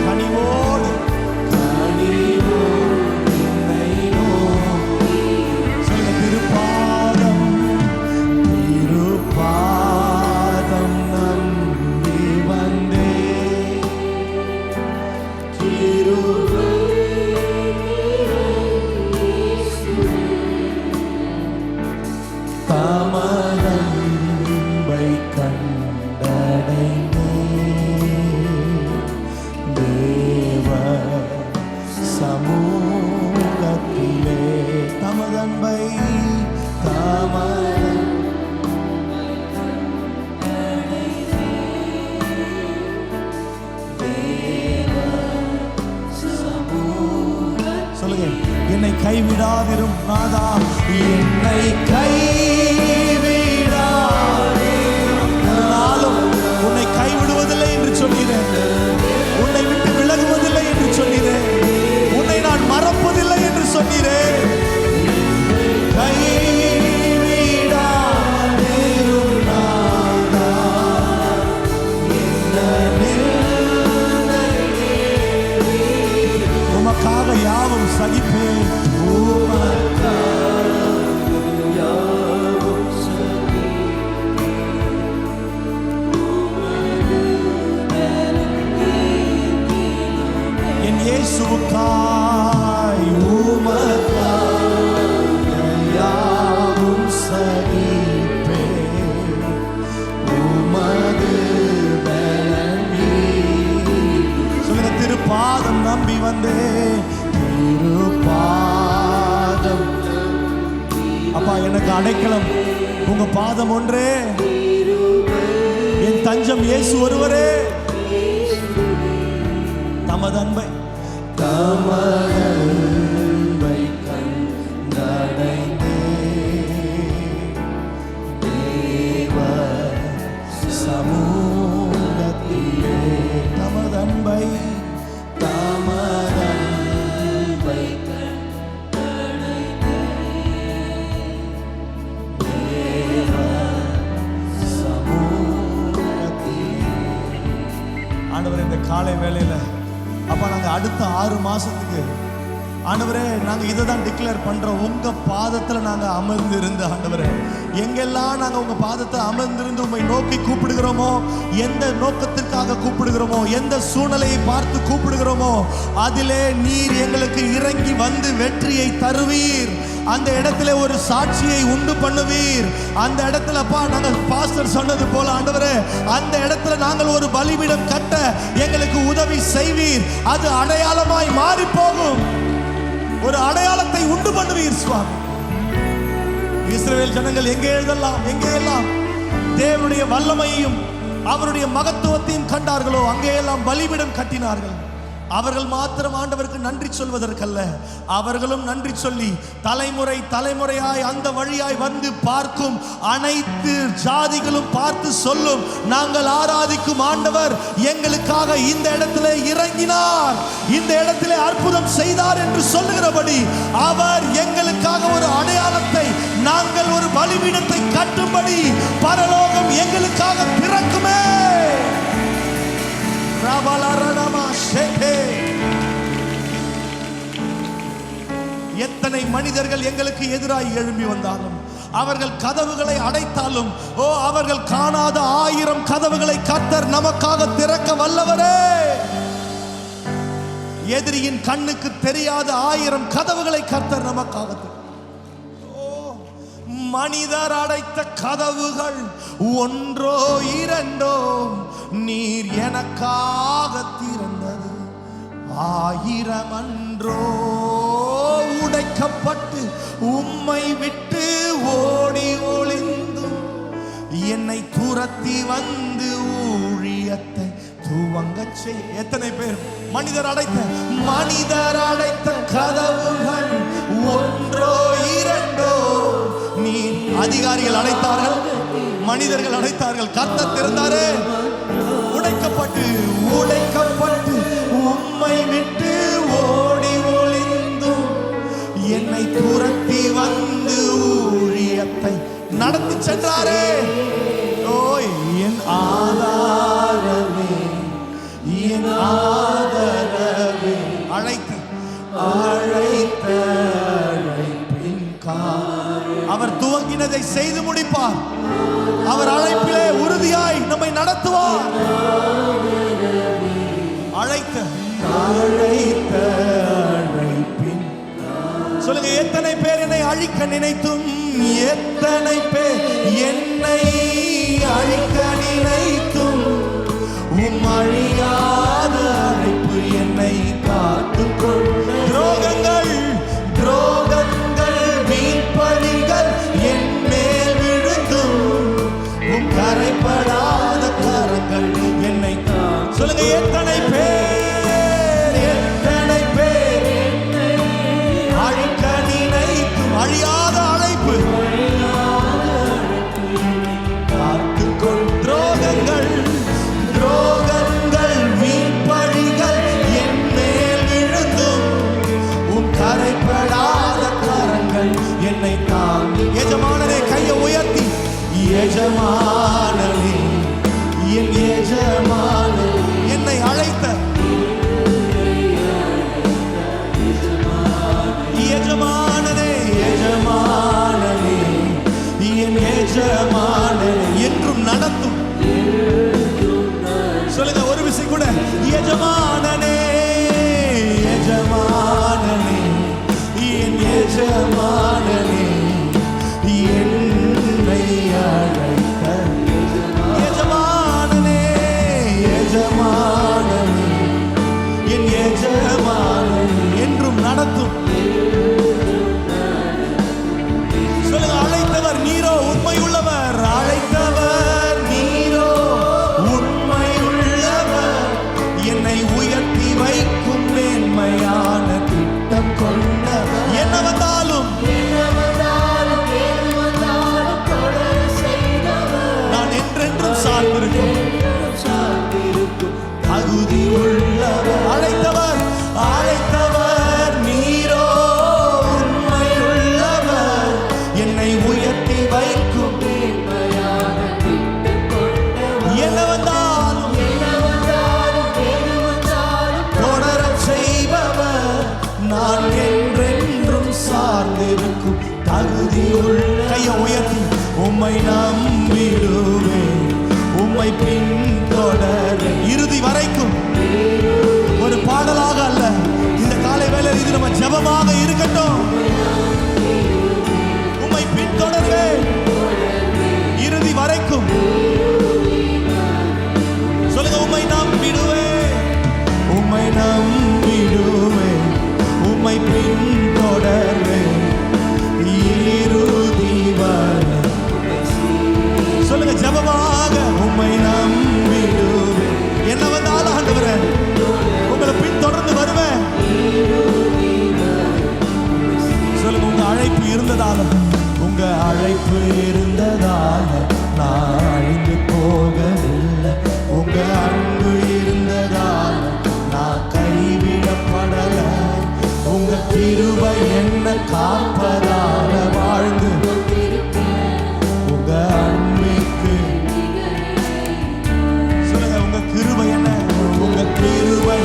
கனிவோடு சொல்ல திருப்பாதம் திருப்பாதம் நம்பி வந்தே தமதன்பை கண்டடைந்தே தேவ சமூகத்திலே தமதன்பை சொல்லுங்க, என்னை கைவிடாதிரும் நாதா, என்னை உன்னை கைவிடுவதில்லை என்று சொன்னீரேன், உன்னை விட்டு விலகுவதில்லை என்று சொன்னீரேன், உன்னை நான் மறப்பதில்லை என்று சொன்னீரேன். கைவிடாதிரும் நாதா, உமக்காக யாவும் சகிப்பேன். என் இயேசுவுக்காய் உமக்காக யாவும் சகிப்பேன். உமது சொல்லுங்க, திருப்பாதம் நம்பி வந்தேன். திருப்பாதம் அப்பா எனக்கு அடைக்கலம் உங்க பாதம் ஒன்றே, என் தஞ்சம் இயேசு ஒருவரே. தமதன்பை தமதன்பை கண்டடைந்தே தேவ சமூகத்திலே காலை வேளையில அப்ப நாங்க அடுத்த 6 மாசத்துக்கு ஆண்டவரே நாங்க இதை தான் டிக்ளேர் பண்றோம். உங்க பாதத்துல நாங்க அமர்ந்து இருந்து ஆண்டவரே, எங்கெல்லாம் நாங்க உங்க பாதத்தை அமர்ந்திருந்து உம்மை நோக்கி கூப்பிடுகிறோமோ, எந்த நோக்கத்திற்காக கூப்பிடுகிறோமோ, எந்த சூழ்நிலையை பார்த்து கூப்பிடுகிறோமோ, அதிலே நீர் எங்களுக்கு இறங்கி வந்து வெற்றியை தருவீர். அந்த இடத்துல ஒரு சாட்சியை உண்டு பண்ணுவீர். அந்த இடத்துல அப்பா நாங்கள் பாஸ்டர் சொன்னது போல ஆண்டவரே, அந்த இடத்துல நாங்கள் ஒரு பலிபீடம் கட்ட எங்களுக்கு உதவி செய்வீர். அது அடையாளமாய் மாறி போகும். ஒரு அடையாளத்தை உண்டு பண்ணுவீர் சுவாமி. இஸ்ரவேல் ஜனங்கள் எங்கே எல்லாம் தேவனுடைய வல்லமையையும் அவருடைய மகத்துவத்தையும் கண்டார்களோ, அங்கேயெல்லாம் பலிபீடம் கட்டினார்கள். அவர்கள் மாத்திரம் ஆண்டவருக்கு நன்றி சொல்வதற்கல்ல, அவர்களும் நன்றி சொல்லி தலைமுறையாய் அந்த வழியாய் வந்து பார்க்கும் அனைத்து ஜாதிகளும் பார்த்து சொல்லும், நாங்கள் ஆராதிக்கும் ஆண்டவர் எங்களுக்காக இந்த இடத்திலே இறங்கினார், இந்த இடத்திலே அற்புதம் செய்தார் என்று சொல்லுகிறபடி அவர் எங்களுக்காக ஒரு அடையாளத்தை, நாங்கள் ஒரு பலிபீடத்தை கட்டும்படி பரலோகம் எங்களுக்காக திறக்குமே. எத்தனை மனிதர்கள் எங்களுக்கு எதிராய் எழும்பி வந்தாலும், அவர்கள் கதவுகளை அடைத்தாலும், அவர்கள் காணாத 1000 கதவுகளை கர்த்தர் நமக்காக திறக்க வல்லவரே. எதிரியின் கண்ணுக்கு தெரியாத 1000 கதவுகளை கர்த்தர் நமக்காக. மனிதர் அடைத்த கதவுகள் ஒன்றோ இரண்டோ, நீர் எனக்காக திறந்தது 1000 அன்றோ. உடைக்கப்பட்டு உம்மை விட்டு ஓடி ஒளிந்து என்னை துரத்தி வந்து ஊழியத்தை துவங்க செய். எத்தனை பேர் மனிதர் அடைத்த கதவுகள் ஒன்றோ இரண்டோ, நீ அதிகாரிகள் அடைத்தார்கள், மனிதர்கள் அடைத்தார்கள், கர்த்தர் திறந்தாரே. உடைக்கப்பட்டு உம்மை விட்டு ஓடி ஒளிந்து என்னை துரத்தி வந்து ஊழியத்தை நடத்தி சென்றாரே. ஓய் என் ஆதாரமே, என் ஆதரவே, அழைத்த அழைப்பின் அவர் துவங்கினதை செய்து முடிப்பார். அவர் அழைப்பிலே உறுதியாய் நம்மை நடத்துவார். அழைத்த அழைப்பின் சொல்லுங்க, எத்தனை பேர் என்னை அழிக்க நினைத்தும், எத்தனை பேர் என்னை அழிக்க நினைத்தும், உம் அழியாத அழைப்பு என்னை காத்துக்கொள்ள. துரோகங்கள் வீண்பழிகள் என் மேல் விழுந்தும், உம் கரைப்படாத கரங்கள் என்னை. சொல்லுங்க, எத்தனை பேர் அழிக்க நினைத்தும், அழியாத அழைப்பு காத்துக்கொள். துரோகங்கள் வீண்பழிகள் என் மேல் விழுந்தும், உம் கரைப்படாத கரங்கள் என்னை தாங்கி. எஜமானனே, கையை உயர்த்தி, எஜமானனே, என் எஜமானனே, என்னை அழைத்த எஜமானனே, எஜமானனே, என் எஜமானனே, என்றும் நடத்தும். சொல்லுங்க ஒரு விஷயம் கூட, எஜமானனே, எஜமானனே, என் எஜமானனே, என்னை அழைத்த எஜமானனே, எஜமானனே, என் எஜமானனே, என்றும் நடத்தும். சொல்லுங்க, அழைத்தவர் நீரோ உண்மையுள்ளவர், அழைத்தவர் நீரோ உண்மையுள்ளவர், என்னை உயர்த்தி வைக்கும் மேன்மையான திட்டம் கொண்டவர். என்ன வந்தாலும் நான் என்றென்றும் சார்ந்திருக்கும் உம்மை நம்பிடுவேன், உம்மை பின்தொடர்வேன். இறுதி வரைக்கும். ஒரு பாடலாக அல்ல, இந்த காலை வேளையில் இது நம்ம ஜெபமாக இருக்கட்டும். உம்மை பின்தொடர்வேன் இறுதி வரைக்கும். சொல்லுங்க, உம்மை நம்பிடுவேன், உம்மை நம்பிடுவேன், உம்மை பின்தொடர்வேன் இறுதி வரை. சொல்லுங்க ஜெபமாக, உம்மை நம்பிடுவேன். என்ன வந்தாலும் ஆண்டவரே உங்களை பின்தொடர்ந்து வருவேன். சொல்லுங்க, உங்க அழைப்பு இருந்ததால, உங்க அழைப்பு இருந்ததால நான் அழிந்து போகவில்லை. உங்க அன்பு இருந்ததால நான் கைவிடப்படல. உங்க கிருபை என்ன காப்பதால வாழ்ந்து உங்க அன்பிற்கு. சொல்லுங்க, உங்க கிருபை என்ன, உங்க கிருபை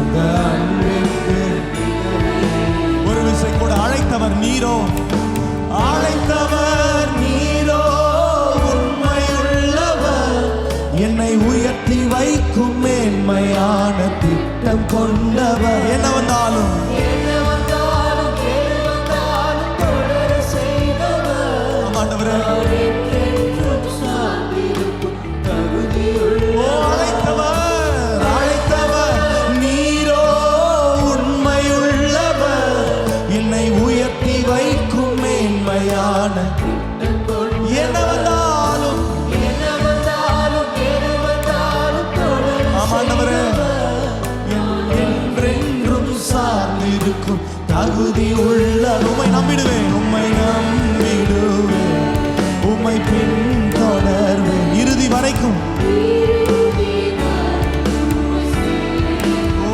உங்க அன்பிற்கு. ஒரு விசை கூட அழைத்தவர் நீரோ, அழைத்தவர் நீரோ, உண்மையுள்ளவர், என்னை உயர்த்தி வைக்கும் மேன்மையான திட்டம் கொண்டவர். என்ன வந்தாலும் ஆண்டவரே, ஓ அழைத்தவர், அழைத்தவர் நீரோ, உண்மையுள்ளவர், என்னை உயர்த்தி வைக்கும் மேன்மையான. என்ன வந்தாலும் ஆமாண்டவரே, என்றென்றும் சார்ந்திருக்கும் தகுதி உள்ள. உம்மை நம்பிடுவேன், உம்மை நம்பிடுவேன், உம்மை பின்தொடர்வேன் இறுதி வரைக்கும். ஓ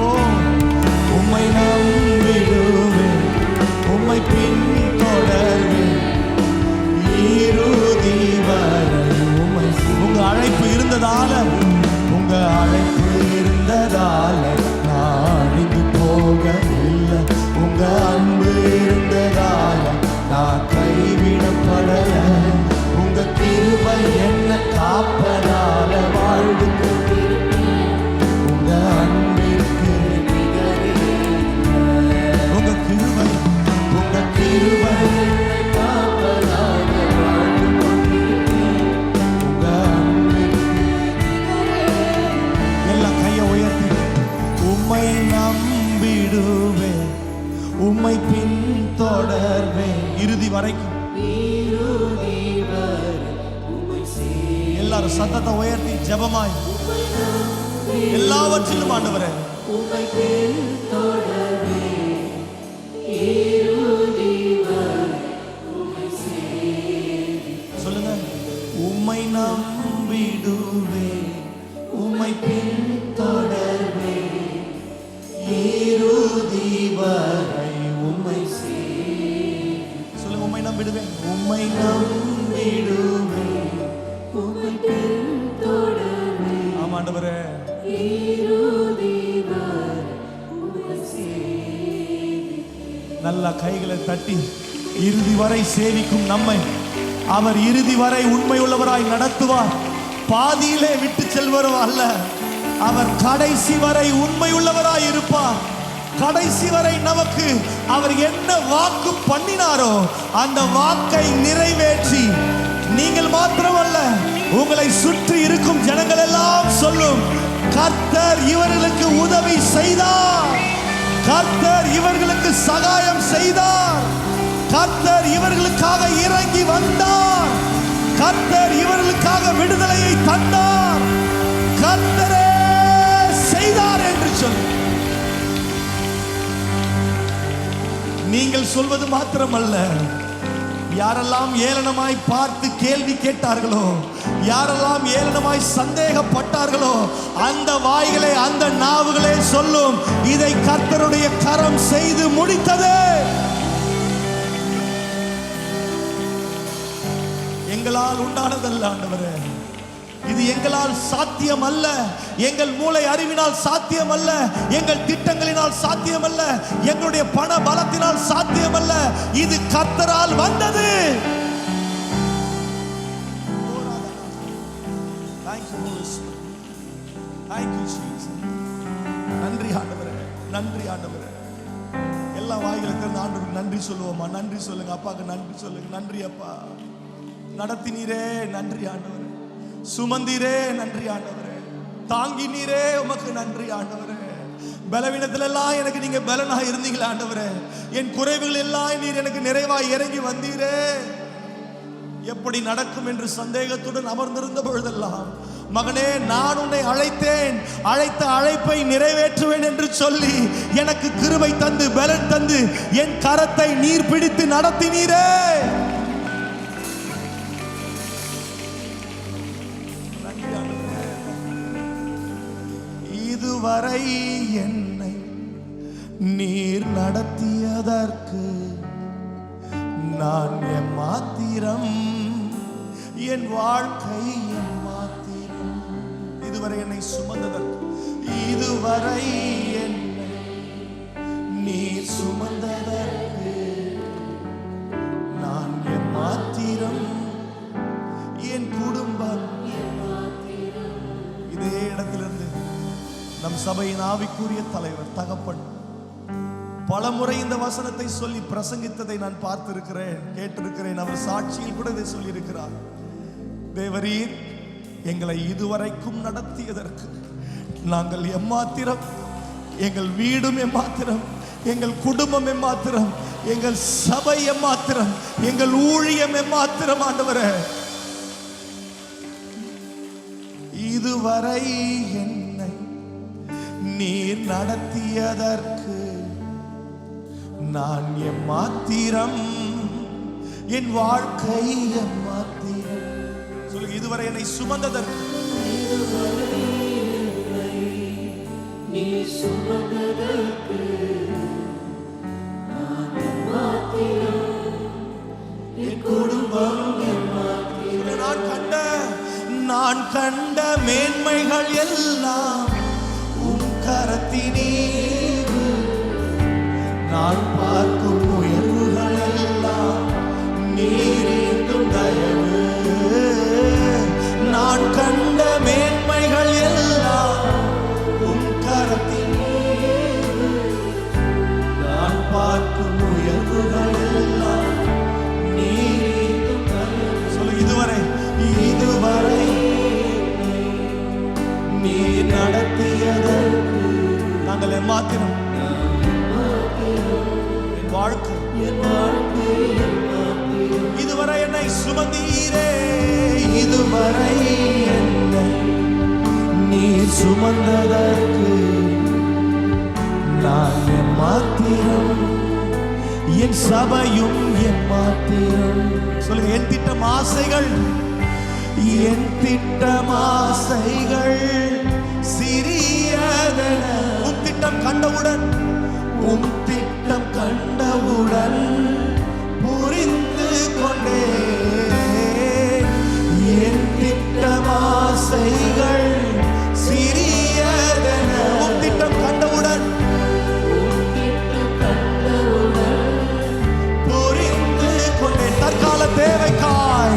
உம்மை நம்பிடுவேன், உம்மை பின்தொடர்வேன் இறுதி வரை. உம்மை. உங்க அழைப்பு இருந்ததால, உங்க அழைப்பு இருந்ததால நான் அழிந்து போகவில்லை. உங்க அன்பு இருந்ததால நான் கைவிடப்படல. உங்க கிருபை என்ன காப்பதால வாழ்ந்து உங்க அன்பிற்கு. உங்க கிருபை, உங்க கிருபை காப்பதால வாழ்ந்து உங்க அன்பிற்கு. எல்லாம் கையை உயர்த்தி, உம்மை நம்பிடுவேன், உம்மை பின்தொடர்வேன் இறுதி வரைக்கும். எல்லாரும் சத்தத்தை உயர்த்தி ஜெபமாய் எல்லாவற்றிலும் ஆண்டவரே சொல்லுங்க, உம்மை நம்பிடுவேன், உம்மை பின்தொடர்வேன் இறுதி வரை. உம்மை சொல்லுங்க, உம்மை நம்பிடுவேன், உம்மை நம்பிடுவேன், உம்மை பின்தொடர்வேன். ஆமா ஆண்டவரே, நல்ல கைகளை தட்டி இறுதி வரை சேவிக்கும் நம்மை அவர் இறுதி வரை உண்மை உள்ளவராய் நடத்துவார். பாதியிலே விட்டு செல்வரோ அல்ல, அவர் கடைசி வரை உண்மை உள்ளவராய் இருப்பார். கடைசி வரை நமக்கு அவர் என்ன வாக்கு பண்ணினாரோ அந்த வாக்கை நிறைவேற்றி, நீங்கள் மாத்திரமல்ல உங்களை சுற்றி இருக்கும் ஜனங்கள் எல்லாம் சொல்லும், கர்த்தர் இவர்களுக்கு உதவி செய்தார், கர்த்தர் இவர்களுக்கு சகாயம் செய்தார், கர்த்தர் இவர்களுக்காக இறங்கி வந்தார், கர்த்தர் இவர்களுக்காக விடுதலையை தந்தார், கர்த்தரே செய்தார் என்று சொல். நீங்கள் சொல்வது மாத்திரமல்ல, யாரெல்லாம் ஏளனமாய் பார்த்து கேள்வி கேட்டார்களோ, யாரெல்லாம் ஏளனமாய் சந்தேகப்பட்டார்களோ, அந்த வாய்களே அந்த நாவுகளே சொல்லும், இதை கர்த்தருடைய கரம் செய்து முடித்தது. எங்களால் உண்டானதல்ல ஆண்டவரே, இது எங்களால் சாத்தியம் அல்ல, எங்கள் மூளை அறிவினால் சாத்தியம் அல்ல, எங்கள் திட்டங்களினால் சாத்தியம் அல்ல, எங்களுடைய பண பலத்தினால் சாத்தியம் அல்ல. இது கர்த்தரால் வந்தது. நன்றி ஆண்டவரே, நன்றி ஆண்டவரே. எல்லா வாய்களுக்கு ஆண்டவருக்கு நன்றி சொல்லுவோமா? நன்றி சொல்லுங்க. அப்பாவுக்கு நன்றி சொல்லுங்க. நன்றி அப்பா, நடத்தினீரே நன்றி ஆண்டவரே. சுமந்தீரே நன்றி ஆண்டவரே. தாங்கினீரே உமக்கு நன்றி ஆண்டவரே. பலவீனத்துல எல்லாம் எனக்கு நீங்க பலனாக இருந்தீங்களே ஆண்டவரே. என் குறைவுகள் எல்லாம் நீர் எனக்கு நிறைவாய் இறங்கி வந்தீரே. எப்படி நடக்கும் என்று சந்தேகத்துடன் அமர்ந்திருந்த பொழுதெல்லாம், மகனே நான் உன்னை அழைத்தேன், அழைத்த அழைப்பை நிறைவேற்றுவேன் என்று சொல்லி எனக்கு கிருபை தந்து பலன் தந்து என் கரத்தை நீர் பிடித்து நடத்தினீரே. இதுவரை என்னை நீர் நடத்தியதற்கு நான் எம்மாத்திரம், என் வாழ்க்கை எம்மாத்திரம். இதுவரை என்னை சுமந்ததற்கு, இதுவரை என்னை நீர் சுமந்ததற்கு நான் எம்மாத்திரம், என் குடும்பம் எம்மாத்திரம். இதே இடத்திலிருந்து நம் சபையின் ஆவிக்குரிய தலைவர் தகப்பன் பலமுறை இந்த வசனத்தை சொல்லி பிரசங்கித்ததை நான் பார்த்திருக்கிறேன், கேட்டிருக்கிறேன். அவர் சாட்சியில் கூட இதை சொல்லி இருக்கிறார். தேவரீர் எங்களை இதுவரைக்கும் நடத்தியதற்கு நாங்கள் எம்மாத்திரம், எங்கள் வீடும் எம்மாத்திரம், எங்கள் குடும்பம் எம்மாத்திரம், எங்கள் சபை எம்மாத்திரம், எங்கள் ஊழியம் எம்மாத்திரம் ஆண்டவரே. இதுவரை என்னை நீர் நடத்தியதற்கு நான் எம்மாத்திரம், என் வாழ்க்கை எம்மாத்திரம். சொல்லுங்க, இதுவரை என்னை சுமந்ததற்கு, என் குடும்பம் நான் கண்ட மேன்மைகள் எல்லாம் உம் கரத்தினீர், நான் பார்க்கும் உயர்வுகள் எல்லாம் நீரேந்தும் தயவு. நான் கண்ட மேன்மைகள் எல்லாம் உம் கரத்தினீர், நான் பார்க்கும் உயர்வுகள் எல்லாம் நீரேந்தும் தயவு. சொல்லு, இதுவரை இதுவரை நீர் நடத்தியதற்கு நாங்கள் எம்மாத்திரம், என் வாழ்க்கை இதுவரை என்னை சுமந்தீரே. இதுவரை என்னை நீர் சுமந்ததற்கு நான் எம்மாத்திரம், என் சபையும் எம்மாத்திரம். சொல்லுங்க, என் திட்டம் ஆசைகள், என் திட்டம் ஆசைகள் சிறியதென உம் திட்டம் கண்டவுடன், உம் திட்டம் கண்டவுடன் புரிந்து கொண்டே. என் திட்டம் ஆசைகள் சிறியதென உம் திட்டம் கண்டவுடன் புரிந்து கொண்டே. தற்கால தேவைக்காய்,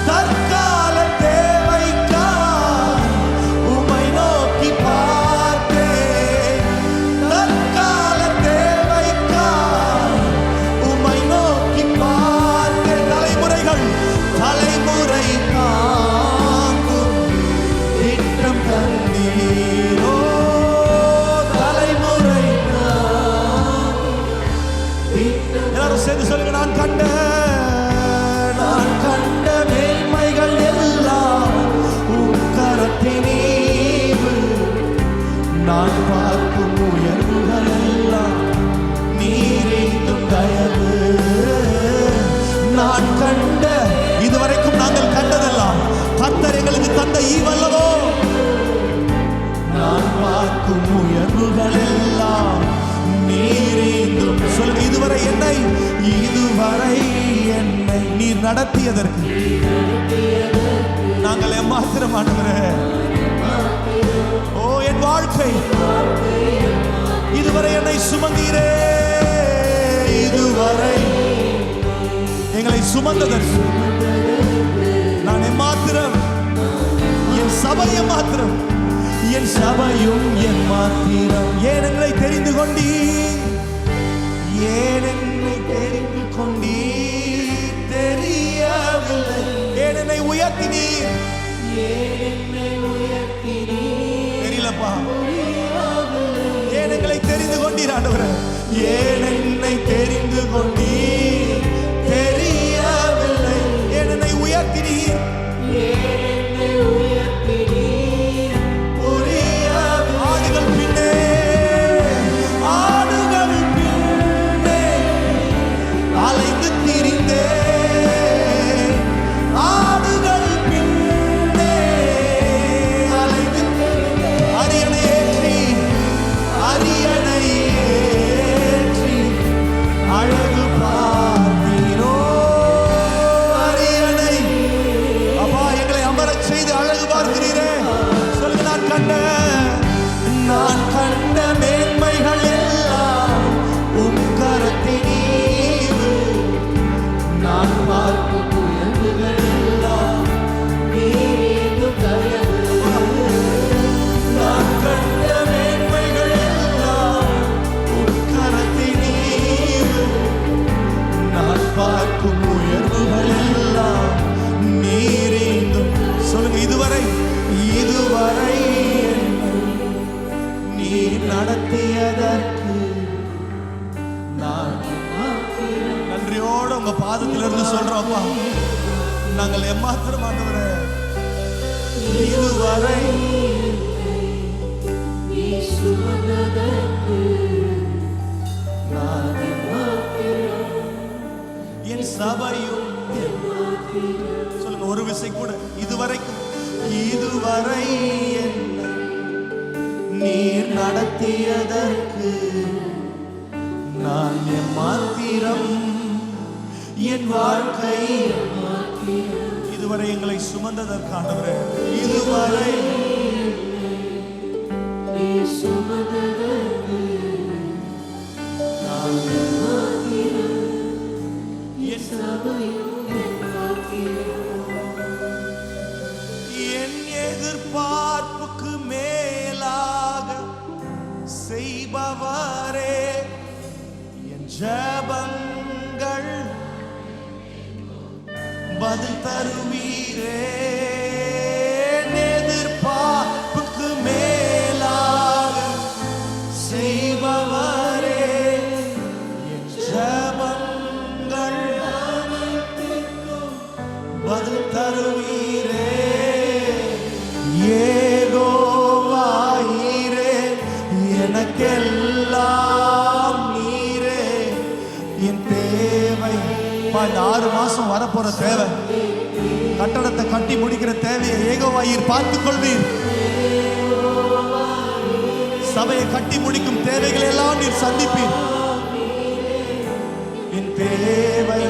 தற்கால தேவைக்காய் உம்மை நோக்கி பார்த்தேன். தற்கால தேவைக்காய் உம்மை நோக்கி பார்த்தேன். தலைமுறைகள் தலைமுறை காக்கும் திட்டம் தந்தீரோ. தலைமுறை எல்லாரும் சேர்ந்து சொல்லுங்க, நான் கண்ட மேன்மைகள் எல்லாம் உம் கரத்தினீர், நான் பார்க்கும் உயர்வுகள் எல்லாம் நீரேந்தும் தயவு. நான் கண்ட, இதுவரைக்கும் நாங்கள் கண்டதெல்லாம் கர்த்தர் எங்களுக்கு தந்த ஈவல்லவோ. நான் பார்க்கும் உயர்வுகள் எல்லாம் நீரேந்தும். சொல்லுங்க, இதுவரை என்னை, இதுவரை என்னை நீர் நடத்தியதற்கு நாங்கள் எம்மாத்திரம் ஆண்டவரே. ஓ என் வாழ்க்கை இதுவரை என்னை சுமந்தீரே, இதுவரை எங்களை சுமந்ததற்கு நான் எம்மாத்திரம், என் சபை எம்மாத்திரம், என் சபையும் எம்மாத்திரம். ஏன் எங்களை தெரிந்து கொண்டீர், ஏன் என்னை தெரிந்து கொண்டீர் தெரியவில்லை. ஏன் என்னை உயர்த்தினீர், தெரியலப்பா. ஏன் எங்களை தெரிந்து கொண்டீர் ஆண்டவரே, ஏன் என்னை தெரிந்து கொண்டீர் தெரியவில்லை. ஏன் என்னை உயர்த்தினீர், ஆடுகள் பின்னே, ஆடுகள் பின்னே அலைந்து திரிந்தே, ஆடுகள் பின்னே அலைந்து அரியணை ஏற்றி, அரியணை ஏற்றி அழகு பார்த்தீரோ, அரியணை. அப்பா எங்களை அமரச் செய்து அழகு பார்க்கிறீரே. சொல்லுங்க, நான் கண்ட மேன்மைகள் எல்லாம் உம் கரத்தின் ஈவு, நான் பார்க்கும் உயர்வுகள் எல்லாம் நீர் தயவு. நான் கண்ட மேன்மைகள் எல்லாம் உம் கரத்தின் ஈவு, நான் பார்க்கும் உயர்வுகள் எல்லாம் நீரேந்தும். சொல்லுங்க, இதுவரை இதுவரை நீர் நடத்தியதற்கு நான் நன்றியோடு உங்க பாதத்திலிருந்து சொல்றோம்ப்பா. நாங்கள் எம்மாத்திரம் ஆண்டவரே, இதுவரை என் சபையும். சொல்லுங்க ஒரு விசை கூட, இதுவரைக்கும், இதுவரை என்னை நீர் நடத்தியதற்கு நான் எம்மாத்திரம், என் வாழ்க்கை இதுவரை எங்களை சுமந்ததற்கு ஆண்டவரே, இதுவரை நான் எம்மாத்திரம், என் என் எதிர்பார்ப்புக்கு மேலாக செய்பவரே, என் ஜெபங்கள் பதில் தருவீரே. எதிர்பார்ப்புக்கு மேலாக செய்பவரே, என் ஜெபங்கள் பதில் தருவீரே. ஏகோவாயிரே, எனக்கெல்லாம் நீரே, என் தேவை. இந்த 6 மாசம் வரப்போற தேவை, கட்டடத்தை கட்டி முடிக்கிற தேவையை ஏகோவாயிர் பார்த்துக் கொள்வீர். சபையை கட்டி முடிக்கும் தேவைகளை எல்லாம் நீர் சந்திப்பீர். என் தேவை.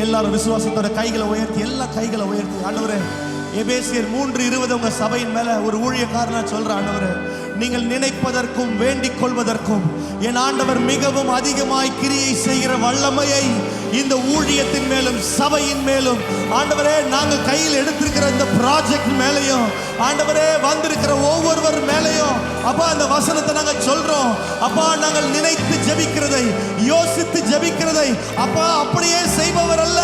எல்லாரும் விசுவாசத்தோட கைகளை உயர்த்தி, எல்லா கைகளை உயர்த்தி, ஆண்டவரே எபேசியர் 3:20 உங்க சபையின் மேல ஒரு ஊழியக்காரனா சொல்ற, ஆண்டவரே நீங்கள் நினைப்பதற்கும் வேண்டிக் கொள்வதற்கும் என் ஆண்டவர் மிகவும் அதிகமாய் கிரியை செய்கிற வல்லமையை இந்த ஊழியத்தின் மேலும் சபையின் மேலும் ஆண்டவரே நாங்கள் கையில் எடுத்திருக்கிற இந்த ப்ராஜெக்ட் மேலையும் ஆண்டவரே வந்திருக்கிற ஒவ்வொருவர் மேலையும் அப்பா அந்த வசனத்தை நாங்கள் சொல்றோம். அப்பா நாங்கள் நினைத்து ஜெபிக்கிறதை, யோசித்து ஜெபிக்கிறதை அப்பா அப்படியே செய்பவர் அல்ல,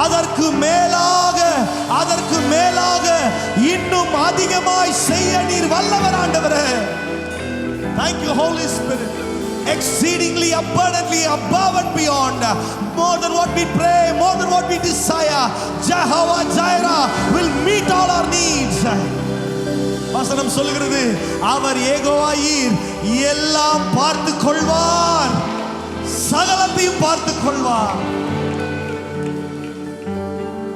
அதற்கு மேலாக இன்னும் அதிகமாய் செய்ய நீர் வல்லவர் ஆண்டவரே. Thank you Holy Spirit. Exceedingly abundantly above and beyond, more than what we pray, more than what we desire, Jehovah Jireh will meet all our needs. வசனம் சொல்கிறது, அவர் ஏகோவாயீர் எல்லாம் பார்த்து கொள்வார், சகலத்தையும் பார்த்து கொள்வார்.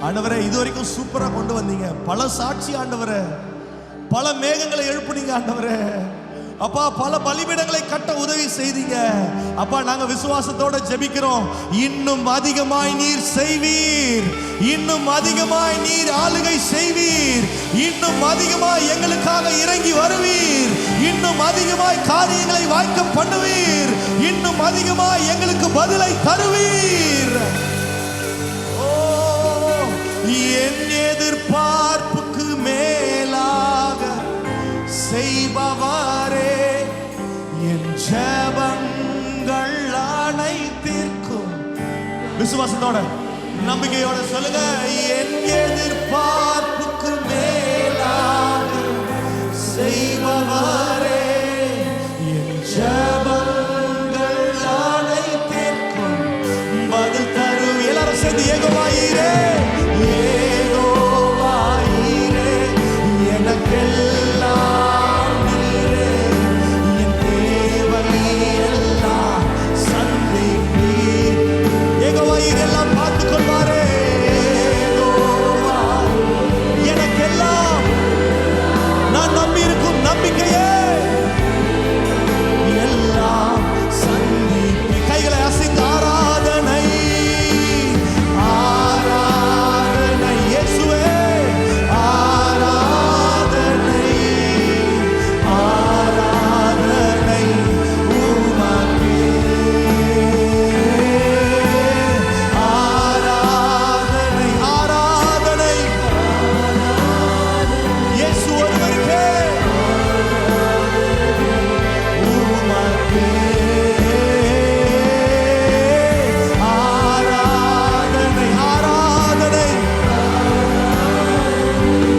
ஆண்டவரே இதுவரைக்கும் சூப்பரா கொண்டு வந்தீங்க, பல சாட்சி ஆண்டவரே, பல மேகங்களை எழுப்புனீங்க ஆண்டவரே. அப்பா பல பலிபீடங்களை கட்ட உதவி செய்தீங்க அப்பா. நாங்க விசுவாசத்தோட ஜெபிக்கிறோம், இன்னும் அதிகமாய் நீர் செய்வீர், இன்னும் அதிகமாய் நீர் ஆளுகை செய்வீர், இன்னும் அதிகமாய் எங்களுக்காக இறங்கி வருவீர், இன்னும் அதிகமாய் காரியங்களை வாய்க்க பண்ணுவீர், இன்னும் அதிகமாய் எங்களுக்கு பதிலை தருவீர். ஓ, என் எதிர்பார்ப்புக்கு மேலாக செய்பவரே, என் ஜெபங்கள் அனைத்திற்கும். விசுவாசத்தோட நம்பிக்கையோட சொல்லுங்க, என் எதிர்பார்ப்புக்கு மேலாக செய்பவரே, என் ஜெபங்கள் அனைத்திற்கும் பதில் தரும். எல்லாரும் சேர்ந்து யெகோவாயீரே, யெகோவாயீரே, எனக்கெல்லாம் நீரே, என் தேவை எல்லாம் சந்திப்பீர். யெகோவாயீரே எல்லாம் பார்த்துக் கொள்வாரே. எனக்கெல்லாம் நான் நம்பி இருக்கும் நம்பிக்கையே எல்லாம் சந்திப்பி. கைகளை அசைத்து ஆராதனை, ஆராதனை இயேசுவே, ஆராதனை, ஆராதனை உமக்கே, ஆராதனை, ஆராதனை இயேசு ஒருவருக்கே உமக்கே, ஆராதனை, ஆராதனை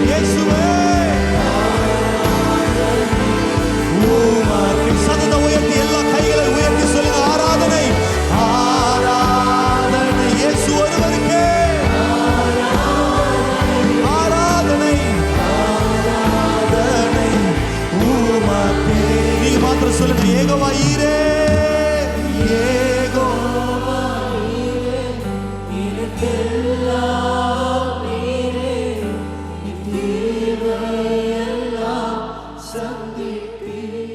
இயேசுவே உமக்கே. சத்தத்தை உயர்த்தி எல்லா கைகளை உயர்த்தி சொல்லுங்க, ஆராதனை, ஆராதனை இயேசு ஒருவருக்கே, ஆராதனை, ஆராதனை உமக்கே. நீங்க மாத்திரம் சொல்லுங்க, யெகோவாயீரே, யெகோவாயீரே, எனக்கெல்லாம் நீரே, என் தேவை எல்லாம் சந்திப்பீர்.